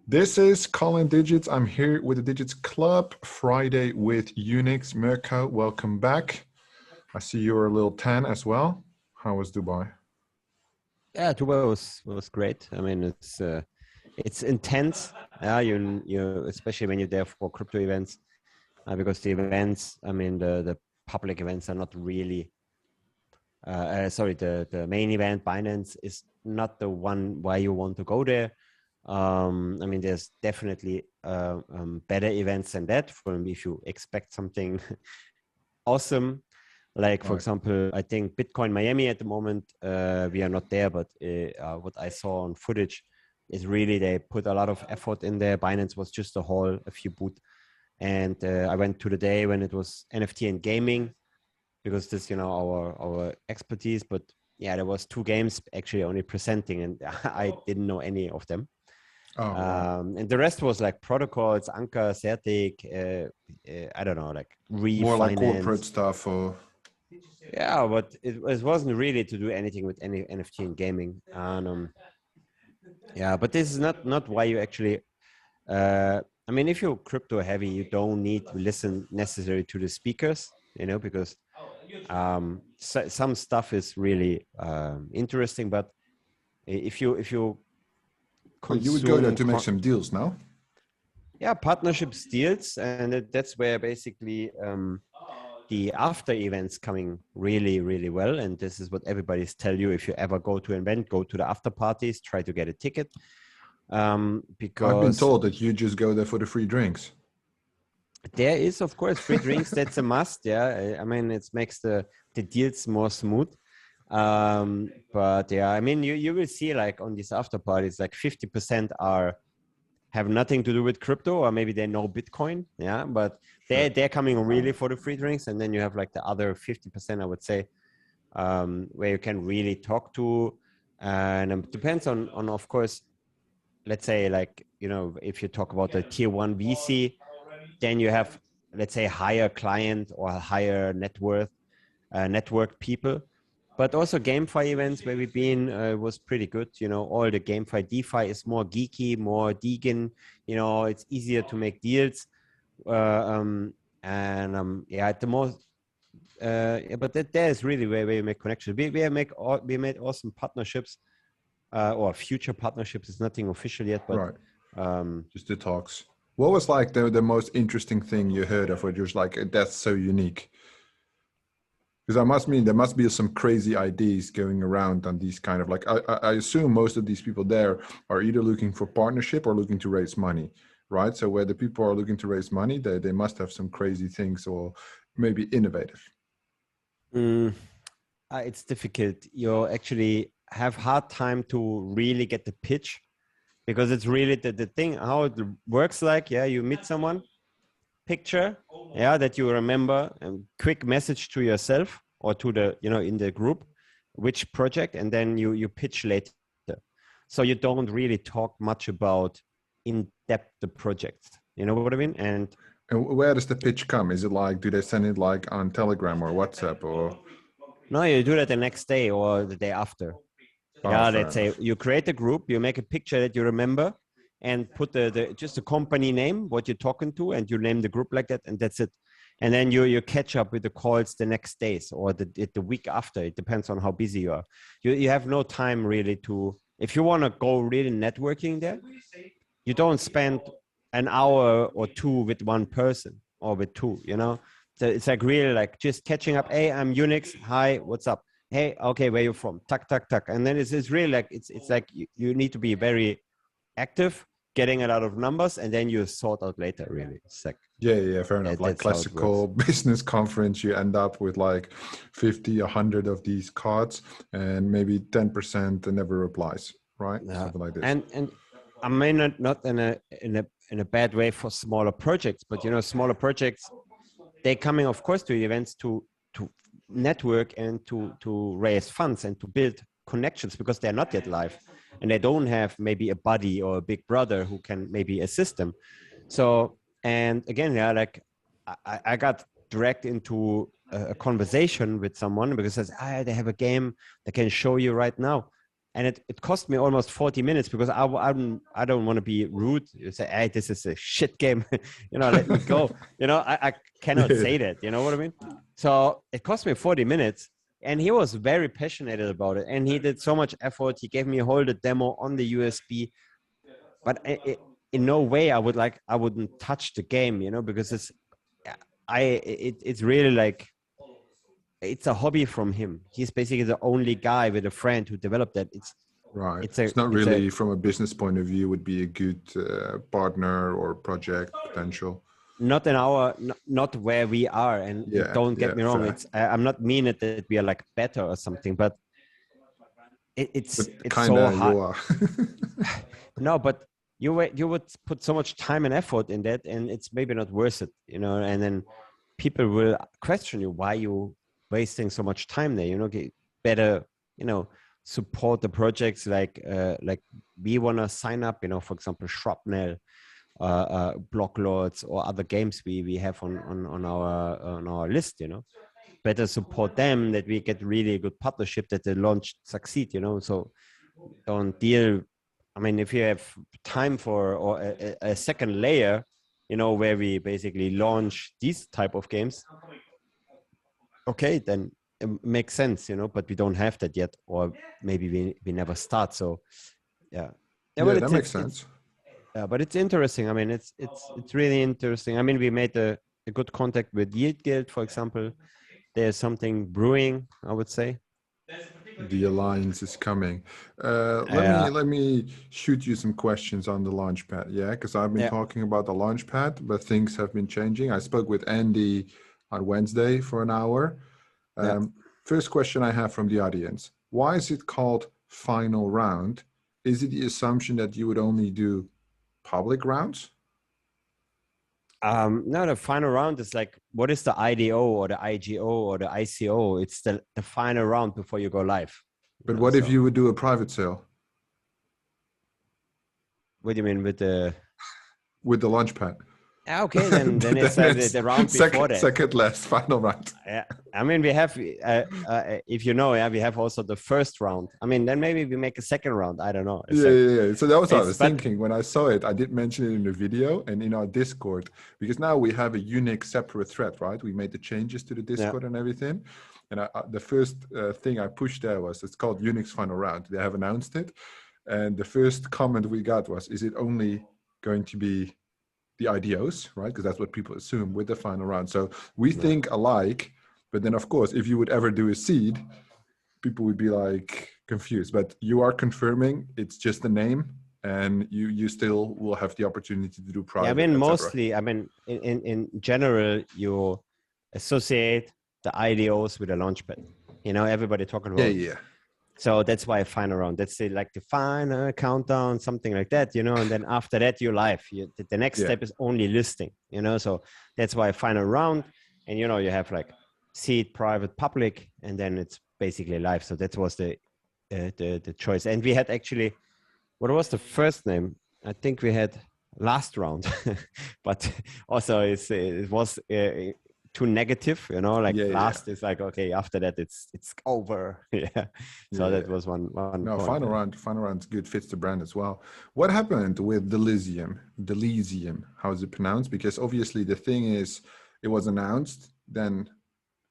This is Colin Digits. I'm here with the Digits Club, Friday with Unix. Mirko, welcome back. I see you're a little tan as well. How was Dubai? Yeah, Dubai was great. I mean, it's intense. Yeah, you especially when you're there for crypto events, because the events, I mean, the public events are not really. Sorry, the main event, Binance, is not the one why you want to go there. I mean, there's definitely better events than that. From if you expect something awesome, like for Right. example, I think Bitcoin Miami at the moment, we are not there, but what I saw on footage is really they put a lot of effort in there. Binance was just a hall, a few booth, and I went to the day when it was NFT and gaming because this, our expertise. But yeah, there was two games actually only presenting, and I didn't know any of them. Oh, wow. And the rest was like protocols, Anchor, Certic, I don't know, like More like corporate refinance. stuff or... Yeah, but it wasn't really to do anything with any NFT and gaming. And yeah, but this is not why you actually. I mean, if you're crypto heavy, you don't need to listen necessarily to the speakers, because some stuff is really interesting. But if you Well, you would go there consume, to make some deals now? yeah, partnerships, deals, and that's where basically the after events coming really, really well. And this is what everybody's tell you. If you ever go to an event, go to the after parties, try to get a ticket. I've been Because told that you just go there for the free drinks. there is, of course, free drinks. That's a must. Yeah. I mean, it makes the deals more smooth. But yeah, I mean, you will see like on these after parties, like 50% have nothing to do with crypto, or maybe they know Bitcoin. Yeah. But Sure. they're coming really for the free drinks. And then you have like the other 50%, I would say, where you can really talk to. And it depends on, of course, let's say like, if you talk about the tier one VC, then you have, let's say, higher client or higher net worth, networked people. But also GameFi events where we've been was pretty good. All the GameFi DeFi is more geeky, more Deegan. It's easier to make deals. Yeah, at the most, yeah, but that is really where we make connections. We made awesome partnerships, or future partnerships. It's nothing official yet, but Right. Just the talks. What was like the most interesting thing you heard of, where you're just like, that's so unique? Because I must mean there must be some crazy ideas going around on these kind of like, I assume most of these people there are either looking for partnership or looking to raise money, right? So where the people are looking to raise money, they must have some crazy things or maybe innovative. mm, it's difficult. You actually have hard time to really get the pitch, because it's really the thing how it works. Like, yeah, you meet someone, picture, yeah, that you remember, and quick message to yourself or to the, in the group, which project, and then you pitch later. So you don't really talk much about in depth the projects. You know what I mean? And And where does the pitch come? Is it like, do they send it like on Telegram or WhatsApp or? no, you do that the next day or the day after. Oh, Yeah, fair let's say enough. you create a group, you make a picture that you remember, and put the just the company name, what you're talking to, and you name the group like that, and that's it. And then you catch up with the calls the next days or the week after. It depends on how busy you are. You have no time really to, if you want to go really networking there, you don't spend an hour or two with one person or with two. So it's like really like just catching up. Hey, I'm Unix. Hi, what's up? Hey, okay, where you from? Tuck, tuck, tuck. And then it's really like, it's like you need to be very active, getting a lot of numbers, and then you sort out later, really. It's like, Yeah, fair enough. Like that's how it works. classical business conference, you end up with like 50, 100 of these cards, and maybe 10% never replies, right? Yeah. Something like this. And I mean, not in a bad way for smaller projects, but smaller projects, they coming, of course, to events to network and to raise funds and to build connections, because they're not yet live and they don't have maybe a buddy or a big brother who can maybe assist them. So, and again, yeah, like I got direct into a conversation with someone because it says, they have a game they can show you right now. and it cost me almost 40 minutes because I don't want to be rude. You say, hey, this is a shit game, let me go. I cannot say that. You know what I mean? So it cost me 40 minutes, and he was very passionate about it, and he did so much effort. He gave me a whole demo on the USB, but in no way I wouldn't touch the game, because it's really like, it's a hobby from him. He's basically the only guy with a friend who developed that. Right. It's not really from a business point of view would be a good partner or project potential. Not where we are. And don't get me wrong. Fair. I'm not mean it that we are like better or something, but it's so hard. No, but you would put so much time and effort in that, and it's maybe not worth it, and then people will question you why you wasting so much time there. Get better, support the projects like we want to sign up, for example, Shrapnel, Block Lords, or other games we have on our list. Better support them, that we get really good partnership, that the launch succeed. So don't deal. I mean, if you have time for a second layer, where we basically launch these type of games, okay, then it makes sense, but we don't have that yet, or maybe we never start. So yeah, that makes sense. Yeah, but it's interesting. I mean, it's really interesting. I mean, we made a good contact with Yield Guild, for example. There's something brewing, I would say. The alliance is coming. Let me shoot you some questions on the Launchpad. Yeah, because I've been talking about the Launchpad, but things have been changing. I spoke with Andy on Wednesday for an hour. First question I have from the audience: why is it called Final Round? Is it the assumption that you would only do public rounds? No, the final round is like, what is the IDO or the IGO or the ICO? It's the final round before you go live. But what if you would do a private sale? What do you mean with the Launchpad? Okay, then it's like the round before that. Second last final round. Yeah, I mean, we have, if we have also the first round. I mean, then maybe we make a second round. I don't know. Yeah. So that was what I was thinking when I saw it. I did mention it in the video and in our Discord, because now we have a Unix separate thread, right? We made the changes to the Discord and everything. And the first thing I pushed there was, it's called Unix Final Round. They have announced it. And the first comment we got was, is it only going to be the IDOs, right? Because that's what people assume with the final round. So we think alike, but then of course, if you would ever do a seed, people would be like confused. But you are confirming it's just a name, and you still will have the opportunity to do private. Yeah, I mean, mostly, I mean, in general, you associate the IDOs with a Launchpad. Everybody talking about. Yeah. So that's why final round. That's like the final countdown, something like that, and then after that, you're live. The next step is only listing, so that's why final round. And, you have like seed, private, public, and then it's basically live. So that was the choice. And we had actually, what was the first name? I think we had last round, but also it was too negative, last is like, okay, after that it's over. So that was one no point. Final round's good, fits the brand as well. What happened with Delesium, how is it pronounced? Because obviously the thing is, it was announced, then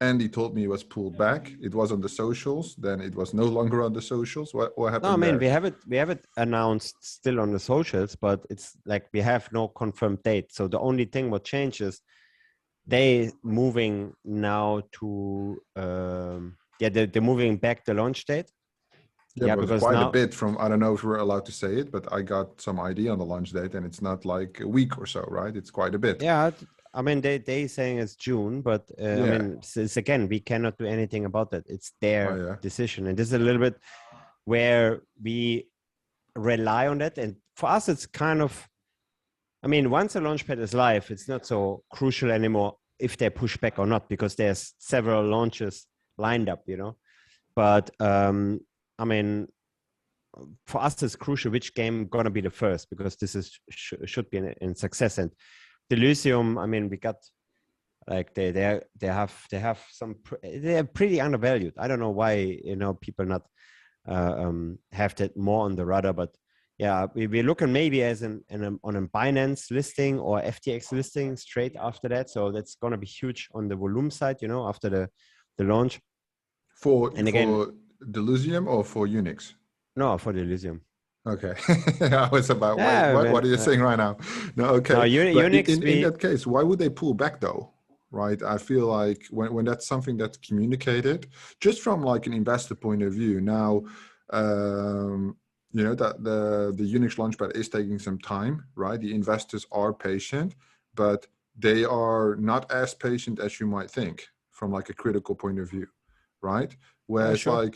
Andy told me it was pulled back, it was on the socials, then it was no longer on the socials. What happened? No, I mean, there? we have it announced still on the socials, but it's like we have no confirmed date. So the only thing what changes, they moving now to they're moving back the launch date. But because quite a bit from, I don't know if we're allowed to say it, but I got some idea on the launch date, and it's not like a week or so, right? It's quite a bit. Yeah, I mean, they saying it's June, but I mean, it's, again, we cannot do anything about that. It's their decision, and this is a little bit where we rely on that. And for us, it's kind of, I mean, once a Launchpad is live, it's not so crucial anymore if they push back or not, because there's several launches lined up, But I mean, for us, it's crucial which game gonna be the first, because this is should be in success. And Delesium, I mean, we got like they have some, they're pretty undervalued. I don't know why people not have that more on the radar. But yeah, we're looking maybe as on a Binance listing or FTX listing straight after that. So that's going to be huge on the volume side, you know, after the launch. For And again, Delusium or for Unix? no, for the Elysium. Okay. I was about, wait, Yeah, what are you saying right now? No, no, okay. But Unix, in that case, why would they pull back though? Right? I feel like when that's something that's communicated, just from like an investor point of view, now, you know, that the Unix Launchpad is taking some time, right? The investors are patient, but they are not as patient as you might think from like a critical point of view, right? Whereas sure.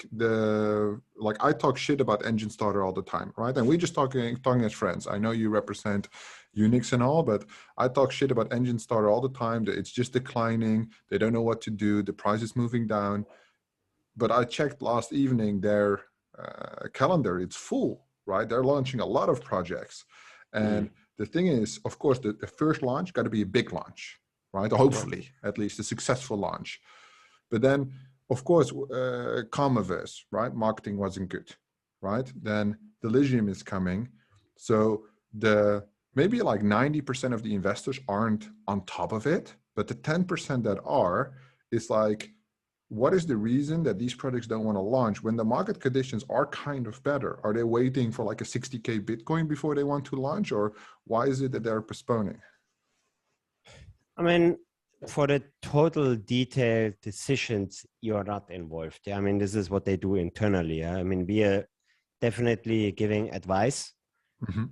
like I talk shit about Engine Starter all the time, right? And we're just talking as friends. I know you represent Unix and all, but I talk shit about Engine Starter all the time. That it's just declining. They don't know what to do. The price is moving down. But I checked last evening their calendar. It's full, right? They're launching a lot of projects. And the thing is, of course, the first launch got to be a big launch, right? Hopefully, at least a successful launch. But then, of course, Commerce, right? Marketing wasn't good, right? Then Delirium is coming. So maybe like 90% of the investors aren't on top of it, but the 10% that are is like, what is the reason that these products don't want to launch when the market conditions are kind of better? Are they waiting for like a 60K Bitcoin before they want to launch, or why is it that they're postponing? I mean, for the total detailed decisions, you're not involved. Yeah? I mean, this is what they do internally. Yeah? I mean, we are definitely giving advice,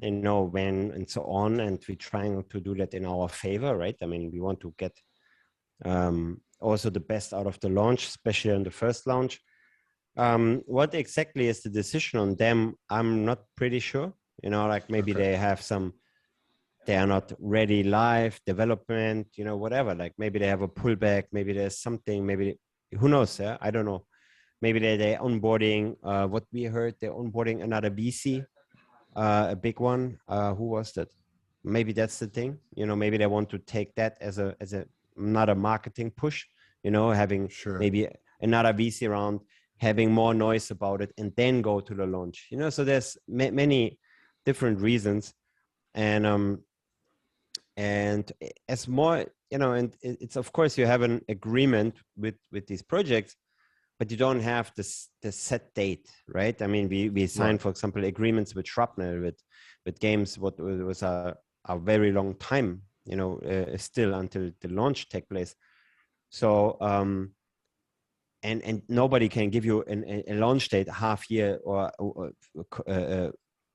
you know, when and so on, and we're trying to do that in our favor, right? I mean, we want to get also the best out of the launch, especially on the first launch. What exactly is the decision on them? I'm not pretty sure. You know, like maybe they have they are not ready live development, you know, whatever. Like maybe they have a pullback, maybe there's something, maybe who knows? Yeah? I don't know. Maybe they're onboarding. What we heard, they're onboarding another VC, a big one. Who was that? Maybe that's the thing. You know, maybe they want to take that as a not a marketing push. You know, having maybe another VC round, having more noise about it, and then go to the launch. You know, so there's many different reasons, and as more, you know, and it's of course you have an agreement with these projects, but you don't have the set date, right? I mean, we signed, for example, agreements with Shrapnel, with games, what was a very long time, you know, still until the launch take place. So and nobody can give you a launch date half year or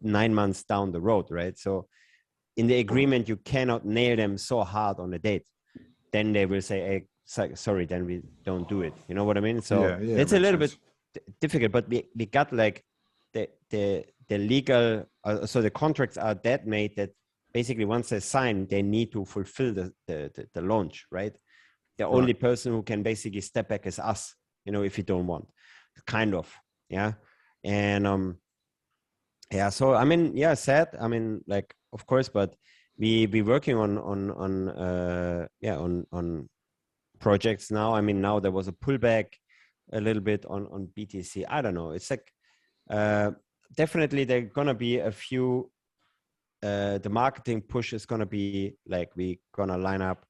9 months down the road, right? So in the agreement, you cannot nail them so hard on the date. Then they will say, hey, sorry, then we don't do it. You know what I mean? So it's a little bit difficult, but we got like the legal, so the contracts are that made that basically once they sign, they need to fulfill the launch, right? The only person who can basically step back is us, you know, if you don't want, kind of, yeah. And yeah, so I mean, yeah, sad. I mean, like, of course, but we working on projects now. I mean, now there was a pullback a little bit on BTC. I don't know. It's like definitely there gonna be a few. The marketing push is gonna be like we gonna line up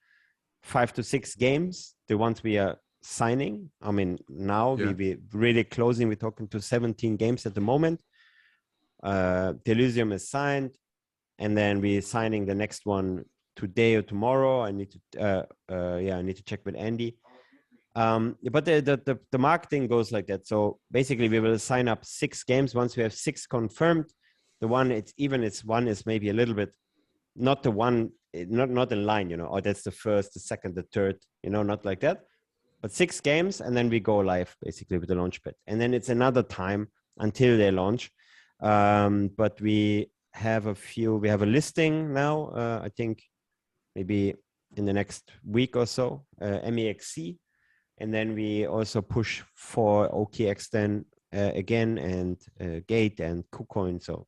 5 to 6 games. The ones we are signing. I mean, now we really closing. We're talking to 17 games at the moment. Delusium is signed, and then we're signing the next one today or tomorrow. I need to I need to check with Andy. But the marketing goes like that. So basically we will sign up 6 games. Once we have 6 confirmed, the one it's one is maybe a little bit not the one, not in line, you know, or that's the first, the second, the third, you know, not like that, but 6 games, and then we go live basically with the Launchpad, and then it's another time until they launch. But we have a listing now, I think maybe in the next week or so, MEXC, and then we also push for OKX then again, and Gate and KuCoin. So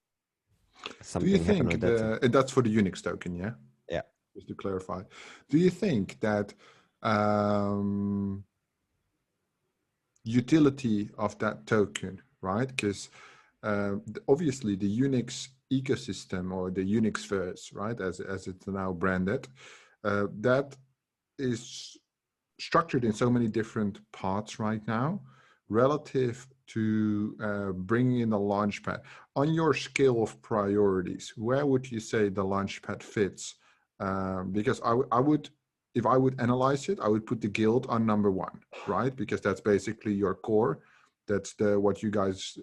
something. Do you think that's for the Unix token, yeah? Yeah. Just to clarify, do you think that utility of that token, right? Because obviously the Unix ecosystem, or the Unixverse, right, as it's now branded, that is structured in so many different parts right now, relative to bringing in the Launchpad. On your scale of priorities, where would you say the Launchpad fits? Because I would, if I would analyze it, I would put the guild on number one, right? Because that's basically your core. That's what you guys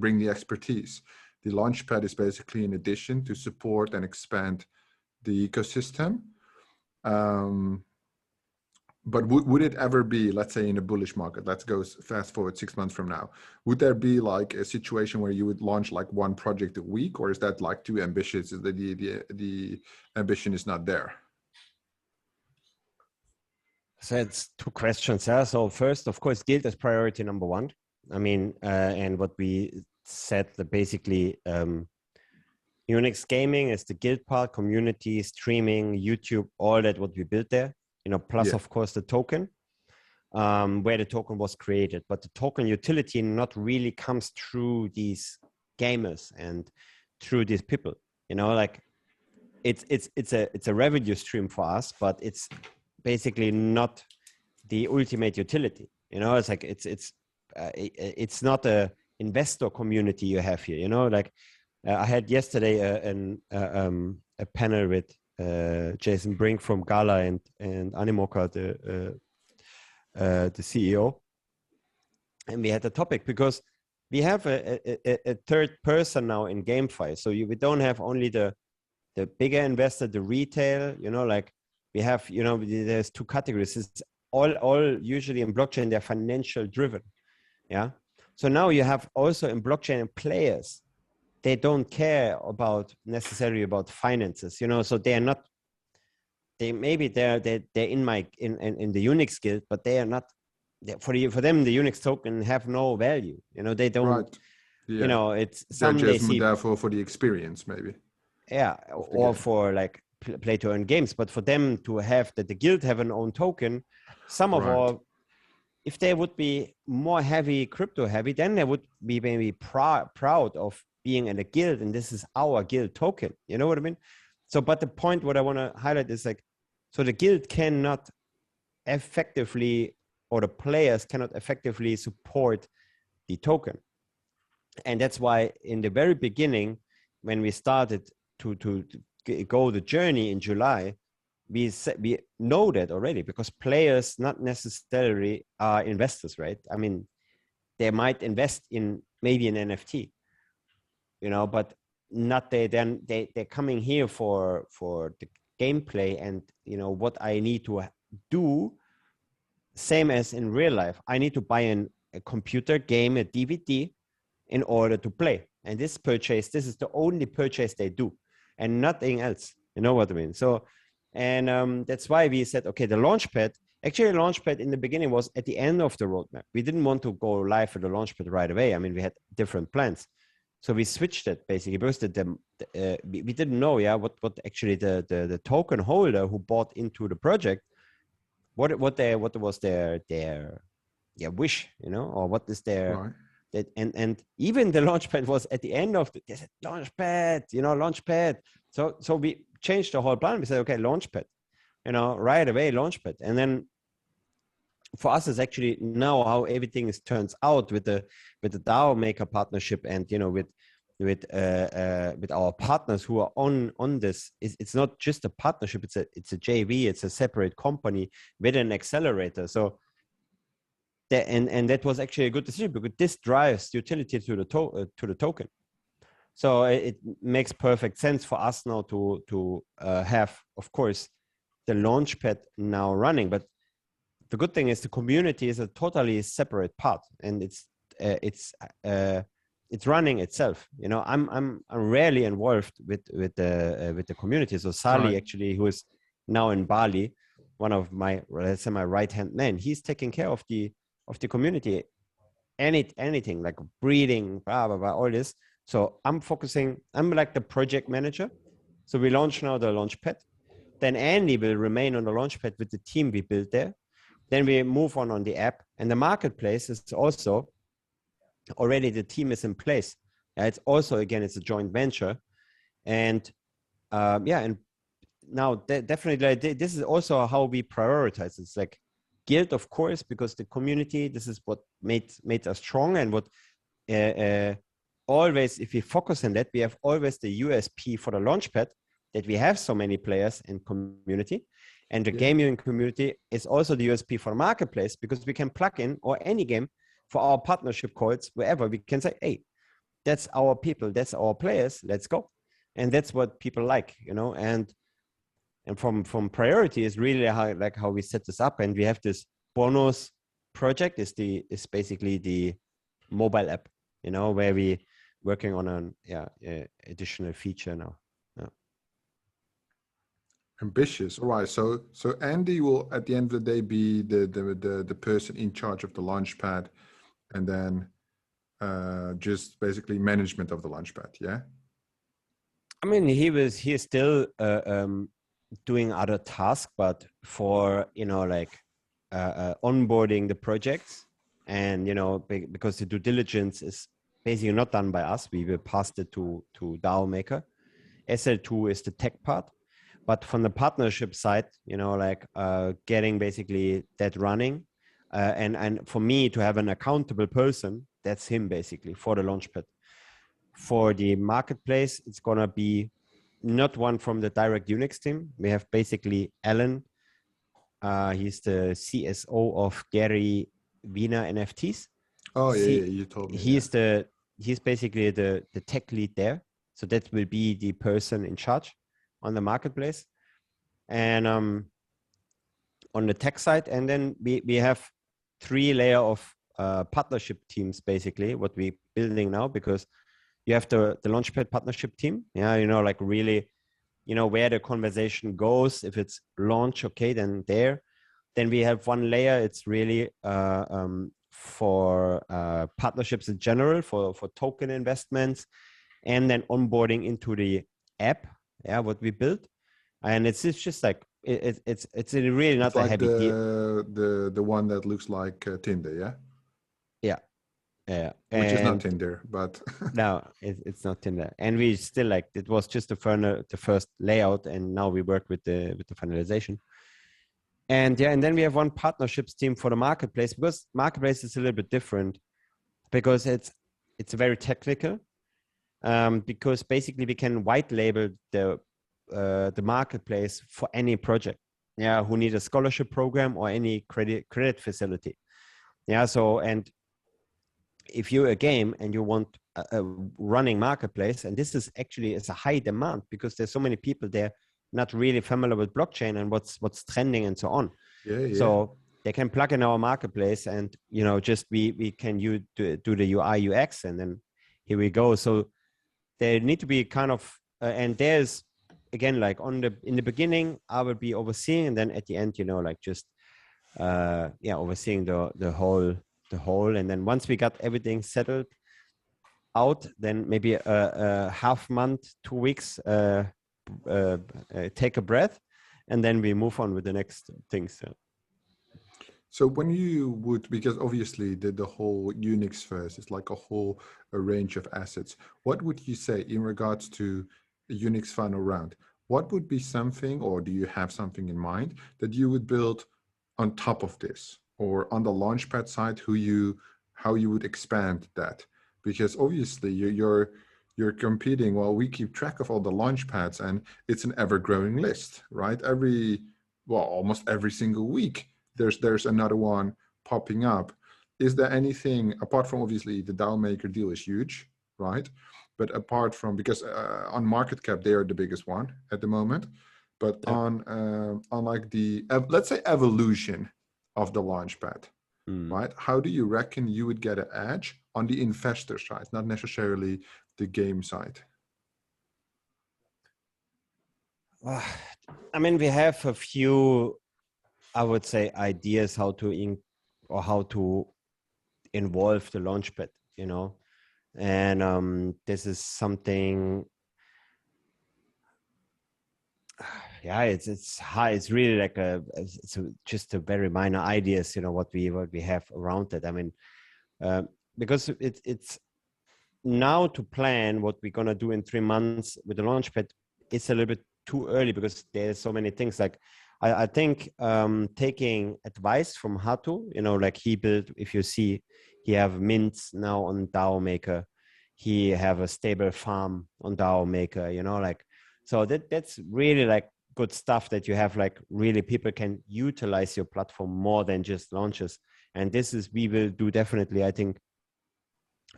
bring the expertise. The Launchpad is basically an addition to support and expand the ecosystem. But would it ever be, let's say in a bullish market, let's go fast forward 6 months from now, would there be like a situation where you would launch like one project a week, or is that like too ambitious? The ambition is not there? So it's two questions. Yeah. So first, of course, guild is priority number one. I mean, and what we said that basically Unix gaming is the guild part, community, streaming, YouTube, all that what we built there. Plus of course the token, where the token was created. But the token utility not really comes through these gamers and through these people. Like it's a revenue stream for us, but it's basically not the ultimate utility. It's like it's not a investor community you have here. Like I had yesterday a panel with Jason Brink from Gala and Animoca, the CEO, and we had a topic because we have a third person now in GameFi. So we don't have only the bigger investor, the retail. Like we have, there's two categories. It's all usually in blockchain, they're financial driven. Yeah. So now you have also in blockchain players. They don't care necessarily about finances, so they are not, they're in the Unix guild, but they are not, for them, the Unix token have no value, they don't, right. Yeah. It's some they see therefore for the experience maybe. Yeah. Or for like play to earn games, but for them to have the guild have an own token, some of our, if they would be more heavy, crypto heavy, then they would be maybe proud of being in a guild, and this is our guild token. You know what I mean? So, but the point what I want to highlight is like, so the guild cannot effectively, or the players cannot effectively support the token. And that's why in the very beginning, when we started to go the journey in July, we know that already, because players not necessarily are investors, right? I mean, they might invest in maybe an NFT, but not they're coming here for the gameplay and what I need to do. Same as in real life, I need to buy a computer game, a DVD, in order to play. And this is the only purchase they do, and nothing else. You know what I mean? So, and that's why we said, okay, the Launchpad. Actually, Launchpad in the beginning was at the end of the roadmap. We didn't want to go live with the Launchpad right away. I mean, we had different plans. So we switched it basically because we didn't know, what actually the token holder who bought into the project, what was their wish, or what is their and even the Launchpad was at the end of they said Launchpad. So we changed the whole plan. We said, okay, Launchpad, right away Launchpad, and then for us is actually now how everything turns out with the DAO Maker partnership, and with our partners who are on this. It's not just a partnership; it's a JV. It's a separate company with an accelerator. So and that was actually a good decision, because this drives utility to the token. So it makes perfect sense for us now to have, of course, the Launchpad now running, but the good thing is the community is a totally separate part, and it's running itself. I'm rarely involved with the community. So Sali, actually, who is now in Bali, one of my, let's say, my right hand man, he's taking care of the community, anything like breeding, blah blah blah, all this. So I'm like the project manager. So we launch now the Launchpad. Then Andy will remain on the Launchpad with the team we built there. Then we move on the app, and the marketplace is also already the team is in place. It's also, again, it's a joint venture. And and now definitely this is also how we prioritize. It's like guild, of course, because the community, this is what made us strong, and what always, if we focus on that, we have always the USP for the Launchpad, that we have so many players in community, and the gaming community is also the USP for marketplace, because we can plug in, or any game, for our partnership calls, wherever we can say, hey, that's our people, that's our players, let's go. And that's what people like, and from priority is really how we set this up. And we have this bonus project is basically the mobile app, where we working on an additional feature now. Ambitious. All right. So Andy will at the end of the day be the person in charge of the Launchpad, and then just basically management of the Launchpad. Yeah. I mean, he is still doing other tasks, but for onboarding the projects, and because the due diligence is basically not done by us, we will pass it to DAO Maker. SL2 is the tech part. But from the partnership side, getting basically that running, and for me to have an accountable person, that's him basically for the Launchpad. For the marketplace, it's gonna be not one from the direct Unix team. We have basically Alan. He's the CSO of Gary Wiener NFTs. Oh yeah, you told me. He's basically the tech lead there. So that will be the person in charge on the marketplace, and on the tech side. And then we have 3 layers of partnership teams, basically what we're building now, because you have the Launchpad partnership team, really, where the conversation goes. If it's launch, okay, then we have 1 layer. It's really for partnerships in general, for token investments, and then onboarding into the app, what we built. And it's just like it's really not a heavy deal. The one that looks like Tinder, yeah. Which is not Tinder, but no, it's not Tinder. And we still it was just the first layout, and now we work with the finalization. And then we have 1 partnerships team for the marketplace, because marketplace is a little bit different, because it's very technical. Because basically we can white label the marketplace for any project, who need a scholarship program or any credit facility. So, and if you're a game and you want a running marketplace, and this is actually, it's a high demand, because there's so many people there not really familiar with blockchain and what's trending and so on. So they can plug in our marketplace, and just we can do the UI UX, and then here we go. So they need to be kind of and there's, again, like in the beginning I will be overseeing, and then at the end, just overseeing the whole. And then once we got everything settled out, then maybe a half month, 2 weeks, take a breath, and then we move on with the next things. So when you would, because obviously the whole Unix first is like a range of assets, what would you say in regards to the Unix Final Round? What would be something, or do you have something in mind that you would build on top of this, or on the Launchpad side, how you would expand that? Because obviously you're competing. Well, we keep track of all the Launchpads, and it's an ever-growing list, right? Almost every single week there's another one popping up. Is there anything apart from, obviously the DAO Maker deal is huge, right? But apart from, because on market cap they are the biggest one at the moment, but on like the let's say evolution of the Launchpad, right? How do you reckon you would get an edge on the investor side, not necessarily the game side? I mean, we have a few, I would say, ideas how to involve the Launchpad, and this is something. It's high. It's really like just a very minor ideas, what we have around it. I mean, because it's now to plan what we're gonna do in 3 months with the Launchpad. It's a little bit too early because there's so many things. Like I think taking advice from Hatu, you know, like he built. If you see, he have mints now on DAO Maker. He have a stable farm on DAO Maker. You know, like so that's really like good stuff that you have. Like really, people can utilize your platform more than just launches. And this is we will do definitely. I think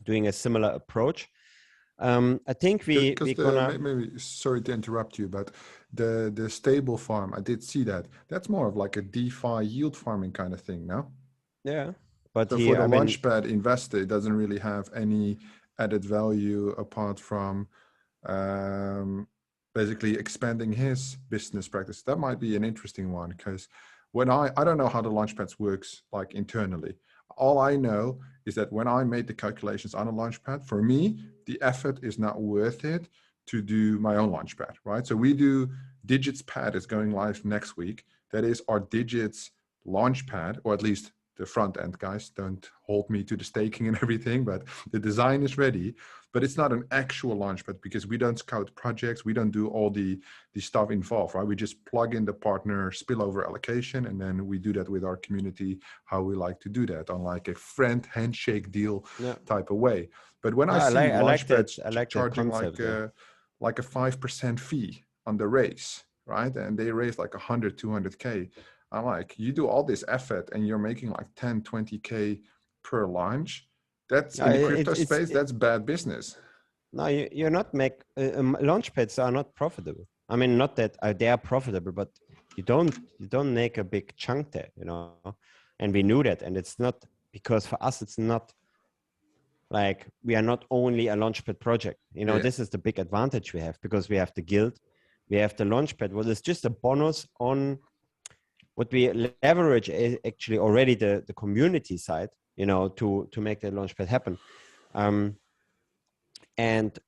doing a similar approach. I think we're gonna. Maybe, sorry to interrupt you, but the stable farm, I did see that. That's more of like a DeFi yield farming kind of thing, no? Yeah, but So he, for the I mean, Launchpad investor, it doesn't really have any added value apart from um, basically expanding his business practice. That might be an interesting one because when I don't know how the Launchpads works like internally. All I know is that when I made the calculations on a Launchpad, for me, the effort is not worth it to do my own Launchpad, right? So we do Digits Pad is going live next week. That is our Digits Launchpad, or at least the front end guys don't hold me to the staking and everything, but the design is ready. But it's not an actual Launchpad because we don't scout projects. We don't do all the stuff involved, right? We just plug in the partner spillover allocation, and then we do that with our community, how we like to do that on like a friend handshake deal yeah, type of way. But when no, I see I like that. Launchpads I like that charging concept. Yeah. like a 5% fee on the raise, right? And they raise like 100, 200K. I'm like, you do all this effort and you're making like 10, 20K per launch. That's No, in the crypto it's space, that's bad business. no, you're not make launch pads are not profitable. I mean, not that they are profitable, but you don't make a big chunk there, you know. And we knew that, and it's not because for us it's not like we are not only a launchpad project. You know, Yeah, this is the big advantage we have because we have the guild, we have the launchpad. Well, it's just a bonus on what we leverage actually already the community side, you know, to make the launchpad happen. And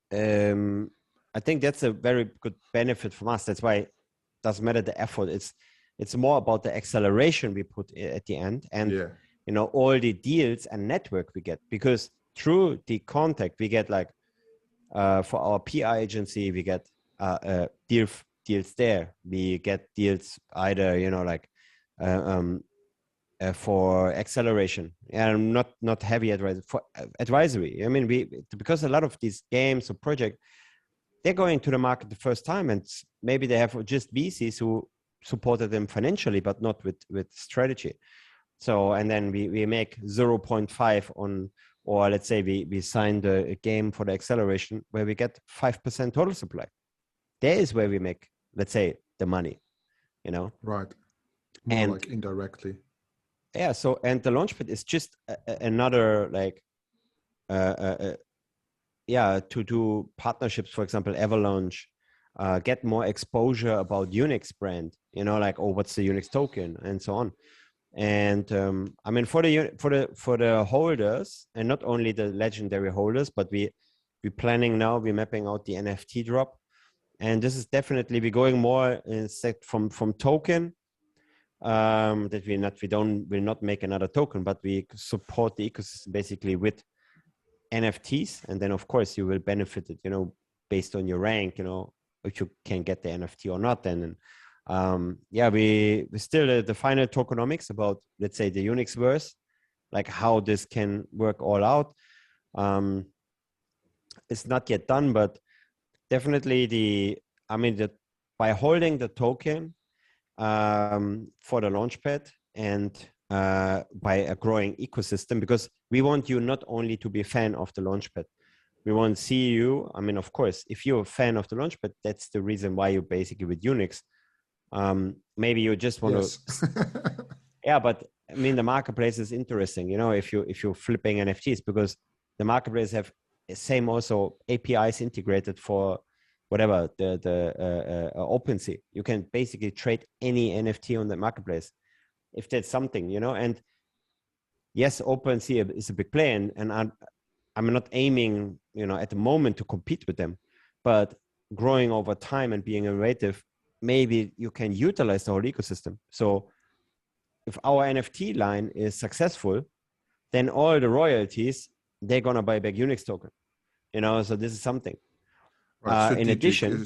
I think that's a very good benefit from us. That's why it doesn't matter the effort. It's more about the acceleration we put at the end, and yeah, you know, all the deals and network we get, because through the contact we get, like for our PR agency, we get deals there. We get deals either, you know, like uh, um, for acceleration and not heavy advisory, for advisory. I mean, because a lot of these games or projects, they're going to the market the first time, and maybe they have just VCs who supported them financially, but not with strategy. So, and then we make 0.5 on, or let's say we signed a game for the acceleration where we get 5% total supply. There is where we make, let's say, the money, you know. right. More And like indirectly. yeah, so, and the Launchpad is just another like yeah, to do partnerships, for example, Avalanche, get more exposure about Unix brand, you know, like, oh, what's the Unix token and so on. And I mean, for the holders, and not only the legendary holders, but we're planning now, we're mapping out the NFT drop. And this is definitely, we're going more set from token, that will not make another token, but we support the ecosystem basically with NFTs. And then of course you will benefit it, you know, based on your rank, you know, if you can get the NFT or not. And yeah, we still the final tokenomics about, let's say, the Unix verse, like how this can work all out. It's not yet done, but definitely by holding the token for the Launchpad, and by a growing ecosystem, because we want you not only to be a fan of the Launchpad, we want to see you. I mean, of course, if you're a fan of the Launchpad, that's the reason why you're basically with Unix. Maybe you just want to, yeah, but I mean, the marketplace is interesting, you know, if you're flipping NFTs, because the marketplace have same also APIs integrated for whatever the OpenSea. You can basically trade any NFT on the marketplace if that's something, you know. And yes, OpenSea is a big player, and I'm not aiming, you know, at the moment to compete with them, but growing over time and being innovative, maybe you can utilize the whole ecosystem. So if our NFT line is successful, then all the royalties they're gonna buy back Unix token. You know, so this is something. Right. In addition,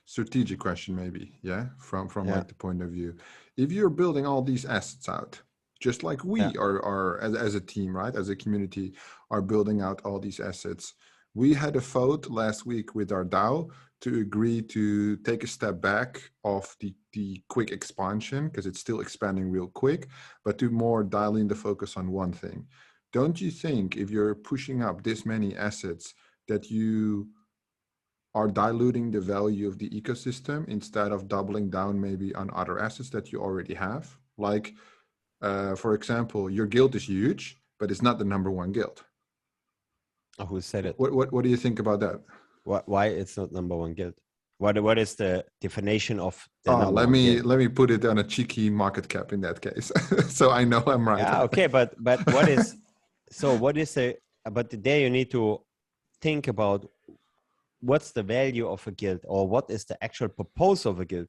Strategic question maybe, yeah, from yeah, like the point of view. If you're building all these assets out, just like yeah, we are as a team, right, as a community, are building out all these assets. We had a vote last week with our DAO to agree to take a step back of the quick expansion, because it's still expanding real quick, but to more dial in the focus on one thing. Don't you think if you're pushing up this many assets that you are diluting the value of the ecosystem instead of doubling down maybe on other assets that you already have? Like, for example, your guild is huge, but it's not the number one guild. who said it? What do you think about that? Why it's not number one guild? What is the definition of the number Let one guild? me put it on a cheeky market cap in that case, so I know I'm right. Yeah, okay, but what is so? What is the? But there you need to think about what's the value of a guild, or what is the actual purpose of a guild.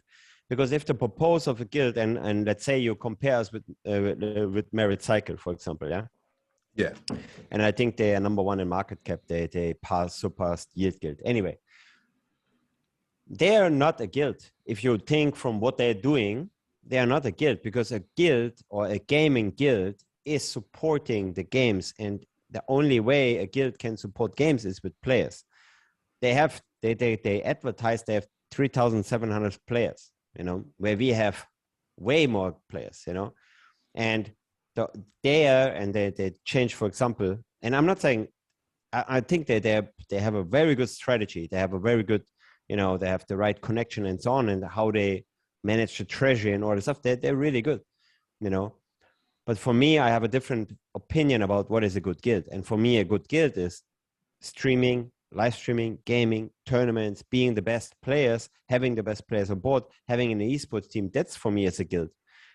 Because if the purpose of a guild, and let's say you compare us with Merit Cycle, for example, yeah, Yeah, and I think they are number one in market cap. They surpassed Yield Guild. Anyway, they are not a guild. If you think from what they're doing, they are not a guild, because a guild or a gaming guild is supporting the games, and the only way a guild can support games is with players. They advertise they have 3,700 players, you know, where we have way more players, you know, and they change, for example, and I'm not saying, I think that they have a very good strategy. They have a very good, you know, they have the right connection and so on, and how they manage the treasury and all this stuff. They're really good, you know. But for me, I have a different opinion about what is a good guild. And for me, a good guild is streaming, live streaming, gaming, tournaments, being the best players, having the best players on board, having an esports team. That's for me as a guild.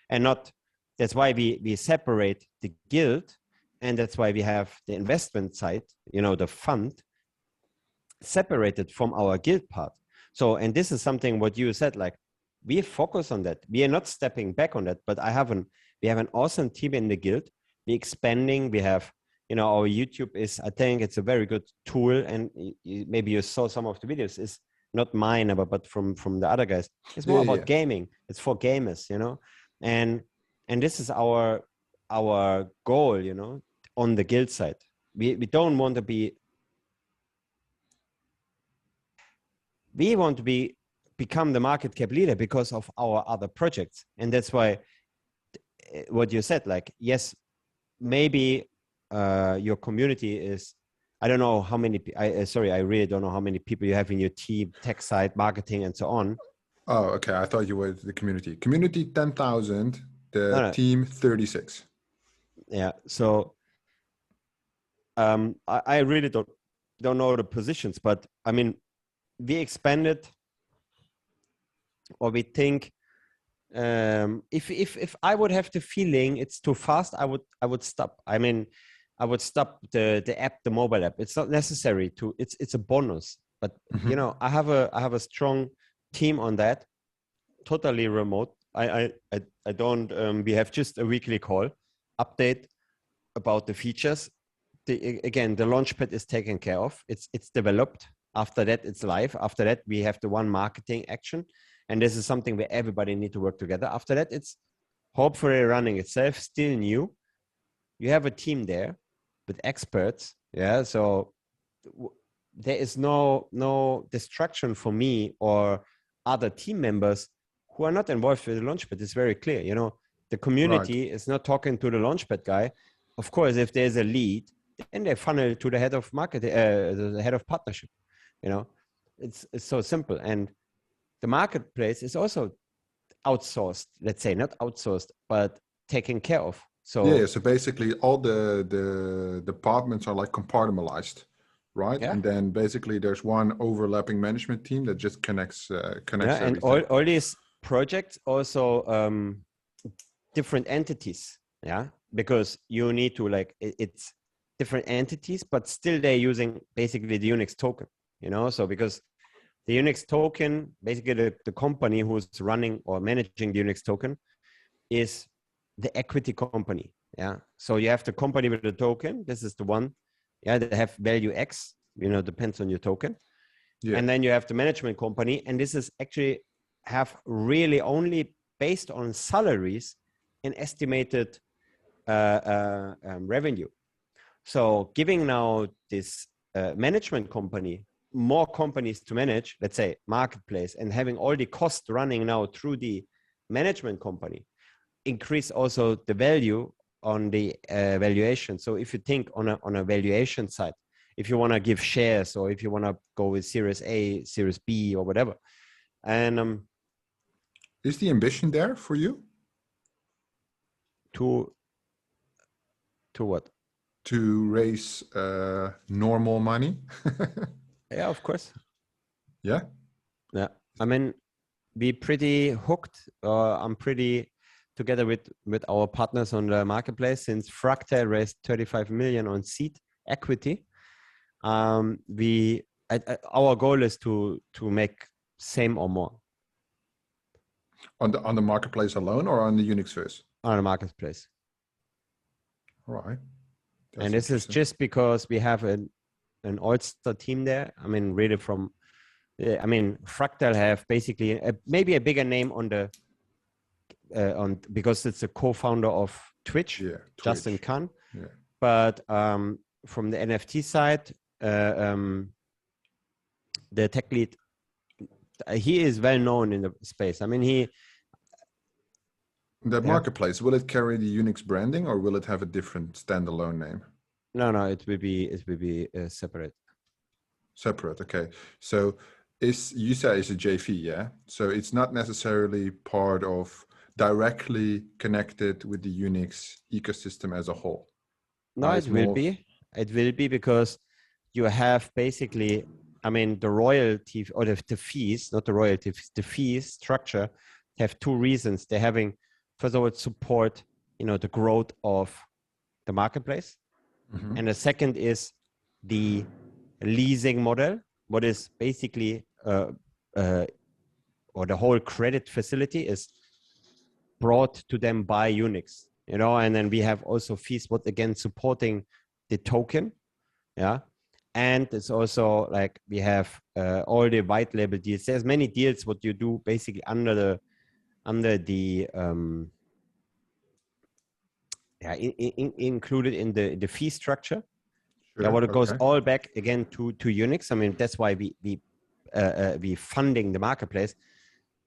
And not, that's why we separate the guild, and that's why we have the investment side, you know, the fund, separated from our guild part. So, and this is something what you said, like, we focus on that. We are not stepping back on that, but we have an awesome team in the guild. We're expanding. We have, you know, our YouTube is, I think it's a very good tool. And maybe you saw some of the videos. It's not mine, but from the other guys. It's more about gaming. It's for gamers, you know, and this is our goal, you know, on the guild side. We don't want to be. We want to become the market cap leader because of our other projects. And that's why what you said, like, yes, maybe your community is, I don't know how many, I really don't know how many people you have in your team, tech side, marketing, and so on. Oh, okay. I thought you were the community. Community 10,000, the team 36. Yeah. So I really don't know the positions, but I mean, we expanded, or we think, if I would have the feeling it's too fast, I would stop. I mean, I would stop the app, the mobile app. It's not necessary to. It's a bonus, but you know, I have a strong team on that, totally remote. I don't. We have just a weekly call, update about the features. Again, the Launchpad is taken care of. It's developed. After that, it's live. After that, we have the one marketing action. And this is something where everybody need to work together. After that, it's hopefully running itself, still new. You have a team there with experts. Yeah. So there is no distraction for me or other team members who are not involved with the Launchpad. It's very clear. You know, the community is not talking to the Launchpad guy. Of course, if there's a lead, then they funnel to the head of marketing, the head of partnership. You know, it's so simple. And the marketplace is also outsourced, let's say, not outsourced, but taken care of. So yeah, so basically all the departments are like compartmentalized, right? Yeah. And then basically there's one overlapping management team that just connects yeah, and all these projects also different entities, yeah, because you need to, like, it's different entities, but still they're using basically the Unix token, you know. So because the Unix token, basically the company who's running or managing the Unix token is the equity company. Yeah. So you have the company with the token. This is the one Yeah, they have value X, depends on your token. Yeah. And then you have the management company. And this is actually have really only based on salaries and estimated revenue. So giving now this management company more companies to manage, let's say marketplace, and having all the costs running now through the management company, increase also the value on the valuation. So if you think on a valuation side, if you want to give shares or if you want to go with Series A, Series B, or whatever, and is the ambition there for you? To what? To raise normal money? Yeah, of course. Yeah. Yeah, I mean, we pretty hooked. I'm pretty together with our partners on the marketplace since Fractal raised 35 million on seed equity. Our goal is to make same or more On the marketplace alone or on the Unix first? on the marketplace. All right. That's And this is just because we have an all-star team there. I mean, really from, Fractal have basically maybe a bigger name on the because it's a co-founder of Twitch, yeah, Justin Khan. Yeah. But from the NFT side, the tech lead, he is well known in the space. I mean, That marketplace, will it carry the Unix branding or will it have a different standalone name? No, it will be separate. Separate, okay. So you say it's a JV, yeah? So it's not necessarily part of directly connected with the Unix ecosystem as a whole. No, it will be. It will be because you have basically, I mean, the royalty or the fees, not the royalty, the fees structure have two reasons. They're having, first of all, support, the growth of the marketplace. Mm-hmm. And the second is the leasing model, what is basically, or the whole credit facility is brought to them by Unix, and then we have also fees, what again, supporting the token. Yeah. And it's also like we have all the white label deals. There's many deals what you do basically under the included in the fee structure. Sure, yeah, what it goes all back again to Unix. I mean, that's why we funding the marketplace,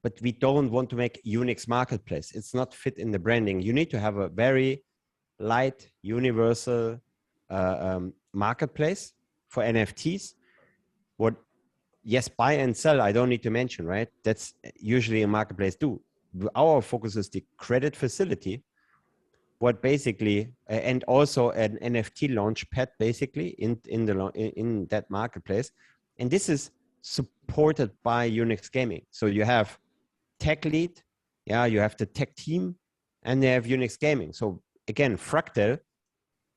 but we don't want to make Unix marketplace. It's not fit in the branding. You need to have a very light, universal marketplace for NFTs. What, yes, buy and sell, I don't need to mention, right? That's usually a marketplace do. Our focus is the credit facility, what basically, and also an NFT Launchpad basically in that marketplace. And this is supported by Unix Gaming. So you have tech lead, yeah, you have the tech team, and they have Unix Gaming. So again, Fractal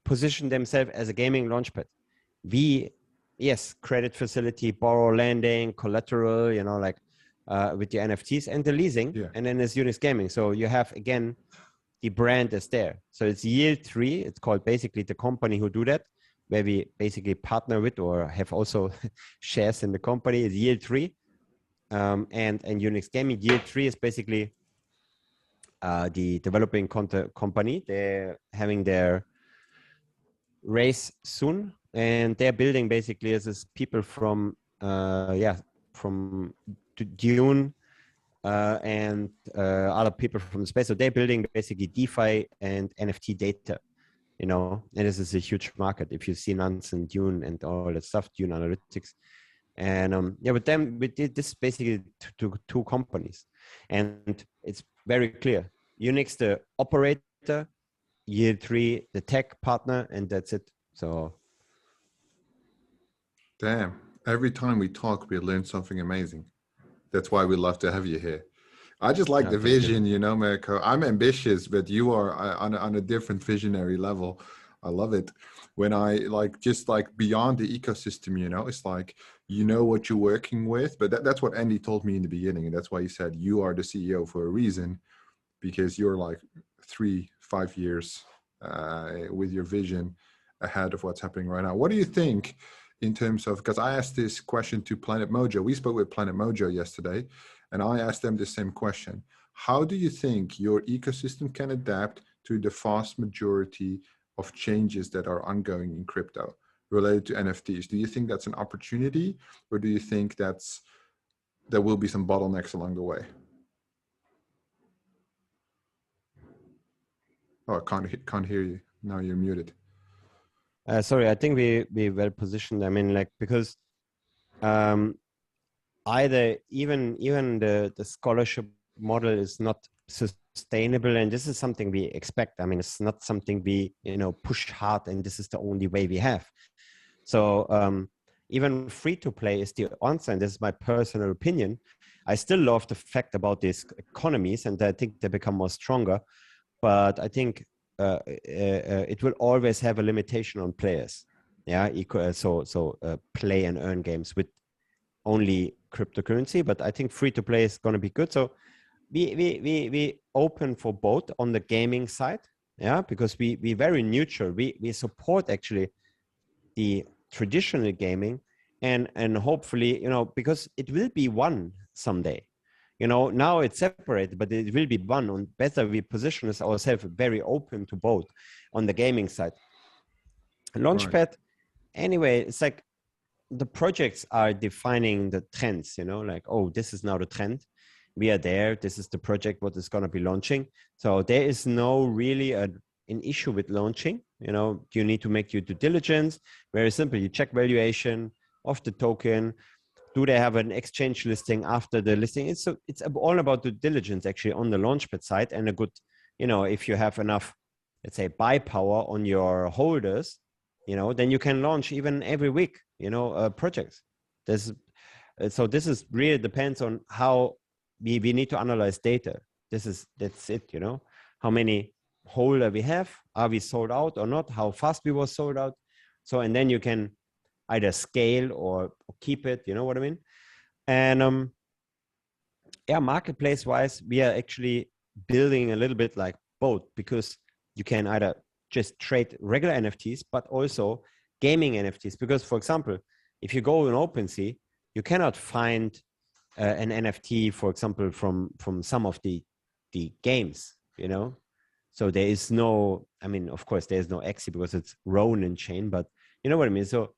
position themselves as a gaming launchpad. Yes, credit facility, borrow lending, collateral, with the NFTs and the leasing, yeah. And then there's Unix Gaming. So you have, again, the brand is there. So it's Yield 3. It's called basically the company who do that, where we basically partner with or have also shares in the company. It's Yield 3. And Unix Gaming. Yield 3 is basically the developing company. They're having their race soon, and they're building basically as people from Dune and other people from the space. So they're building basically DeFi and NFT data, and this is a huge market. If you see Nance and Dune and all that stuff, Dune Analytics. And with them, we did this basically to two companies. And it's very clear. Unix, the operator, Yield 3, the tech partner, and that's it. So. Damn. Every time we talk, we learn something amazing. That's why we love to have you here. I just like the vision, Mirko. I'm ambitious, but you are on a different visionary level. I love it. When I just beyond the ecosystem, it's like, what you're working with, but that's what Andy told me in the beginning. And that's why he said, you are the CEO for a reason, because you're 3-5 years with your vision. ahead of what's happening right now. What do you think in terms of, because I asked this question to Planet Mojo. We spoke with Planet Mojo yesterday, and I asked them the same question. How do you think your ecosystem can adapt to the vast majority of changes that are ongoing in crypto related to NFTs? Do you think that's an opportunity, or do you think there will be some bottlenecks along the way? Oh, I can't hear you. Now you're muted. Sorry, I think we well positioned. I mean, like, because either even the scholarship model is not sustainable, and this is something we expect. I mean, it's not something we push hard, and this is the only way we have. So even free to play is the answer, and this is my personal opinion. I still love the fact about these economies, and I think they become more stronger. But I think it will always have a limitation on players. Yeah, so play and earn games with only cryptocurrency. But I think free to play is going to be good. So we open for both on the gaming side. Yeah, because we very neutral. We support actually the traditional gaming, and hopefully because it will be one someday. Now it's separated, but it will be one. On better, we position ourselves very open to both on the gaming side. Launchpad, right. Anyway, it's like the projects are defining the trends, like, oh, this is now the trend. We are there. This is the project, what is going to be launching. So there is no really an issue with launching. You need to make your due diligence. Very simple. You check valuation of the token. Do they have an exchange listing after the listing? It's all about due diligence actually on the Launchpad side, and a good, if you have enough, let's say, buy power on your holders, then you can launch even every week, projects. So this is really depends on how we need to analyze data. That's it, how many holder we have, are we sold out or not, how fast we were sold out. So, and then you can either scale or keep it, you know what I mean? And yeah, marketplace wise, we are actually building a little bit like both, because you can either just trade regular NFTs, but also gaming NFTs. Because, for example, if you go on OpenSea, you cannot find an NFT, for example, from some of the games, So there is no, I mean, of course, there's no Axie because it's Ronin chain, but you know what I mean? So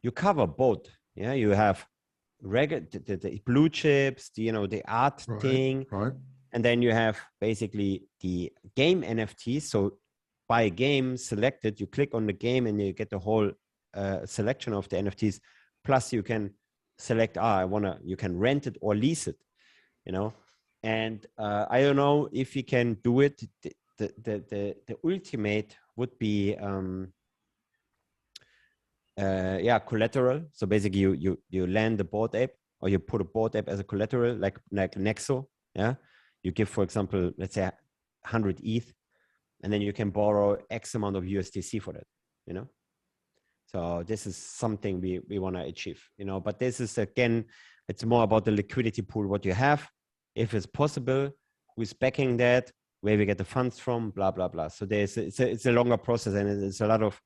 you cover both. Yeah, you have regular the blue chips, the art thing, right. And then you have basically the game NFTs. So buy a game, select it, you click on the game, and you get the whole selection of the NFTs. Plus, you can select, you can rent it or lease it, And I don't know if you can do it. The ultimate would be collateral. So basically you land the board app, or you put a board app as a collateral, like Nexo. Yeah, you give, for example, let's say 100 ETH, and then you can borrow X amount of USDC for that. So this is something we want to achieve. But this is, again, it's more about the liquidity pool, what you have, if it's possible, who's backing that, where we get the funds from, blah blah blah. So it's a longer process, and it's a lot of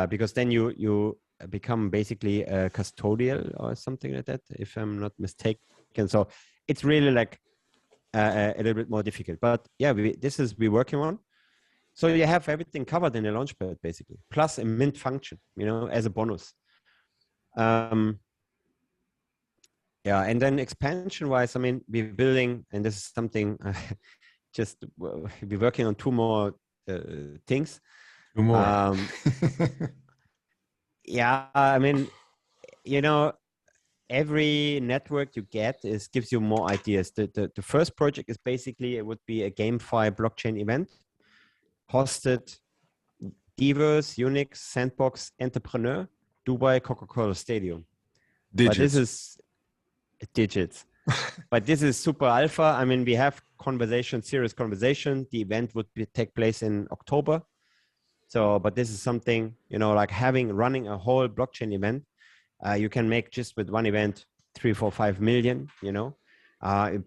because then you become basically a custodial or something like that, if I'm not mistaken. So it's really like a little bit more difficult. But yeah, we're working on. So you have everything covered in the Launchpad, basically, plus a mint function, as a bonus. Yeah, and then expansion-wise, I mean, we're building, and this is something we're working on 2 more things. 2 more. Yeah, I mean, every network you get gives you more ideas. The first project is basically, it would be a GameFi blockchain event, hosted Diverse, Unix, Sandbox, Entrepreneur, Dubai, Coca-Cola Stadium. Digits. But this is Digits. But this is super alpha. I mean, we have serious conversation. The event would take place in October. So, but this is something, like running a whole blockchain event. You can make just with one event 3, 4, 5 million,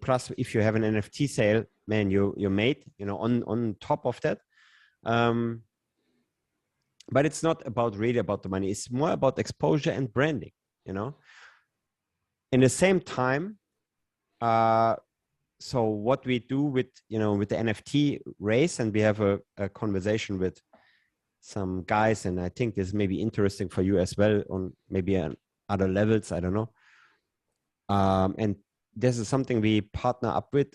plus if you have an NFT sale, man, you made, on top of that. but it's not about really about the money. It's more about exposure and branding, you know. In the same time, so what we do with, you know, with the NFT race, and we have a conversation with some guys, and I think this may be interesting for you as well on maybe on other levels, I don't know. And this is something we partner up with.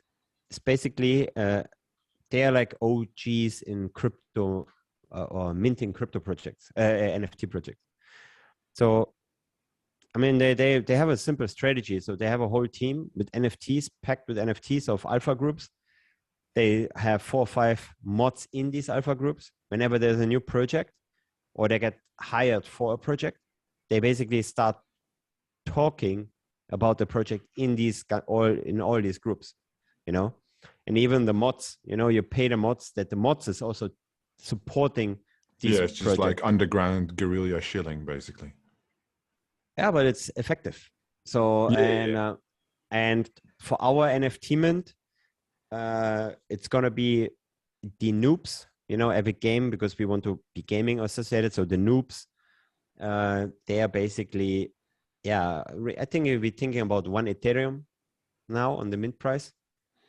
It's basically, they are like OGs in crypto or minting crypto projects, NFT projects. So, I mean, they have a simple strategy. So they have a whole team with NFTs, packed with NFTs of alpha groups. They have 4 or 5 mods in these alpha groups. Whenever there's a new project or they get hired for a project, they basically start talking about the project in all these groups, you know. And even the mods, you know, you pay the mods, that the mods is also supporting these Yeah, it's just projects. like underground guerrilla shilling, basically. Yeah, but it's effective. So Yeah. And for our NFT mint, it's gonna be the noobs, you know, every game, because we want to be gaming associated. So the noobs, they are basically, yeah, I think we're thinking about 1 Ethereum now on the mint price.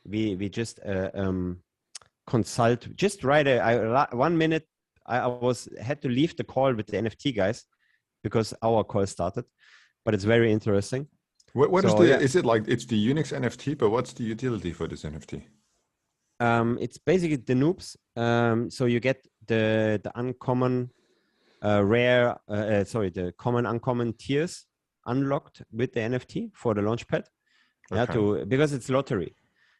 We just consult, just write 1 minute. I had to leave the call with the NFT guys because our call started, but it's very interesting. What is So, yeah. is it like, it's the Unix NFT, but what's the utility for this NFT? It's basically the noobs. So you get the uncommon, the common uncommon tiers unlocked with the NFT for the Launchpad. Yeah, Okay. because it's lottery.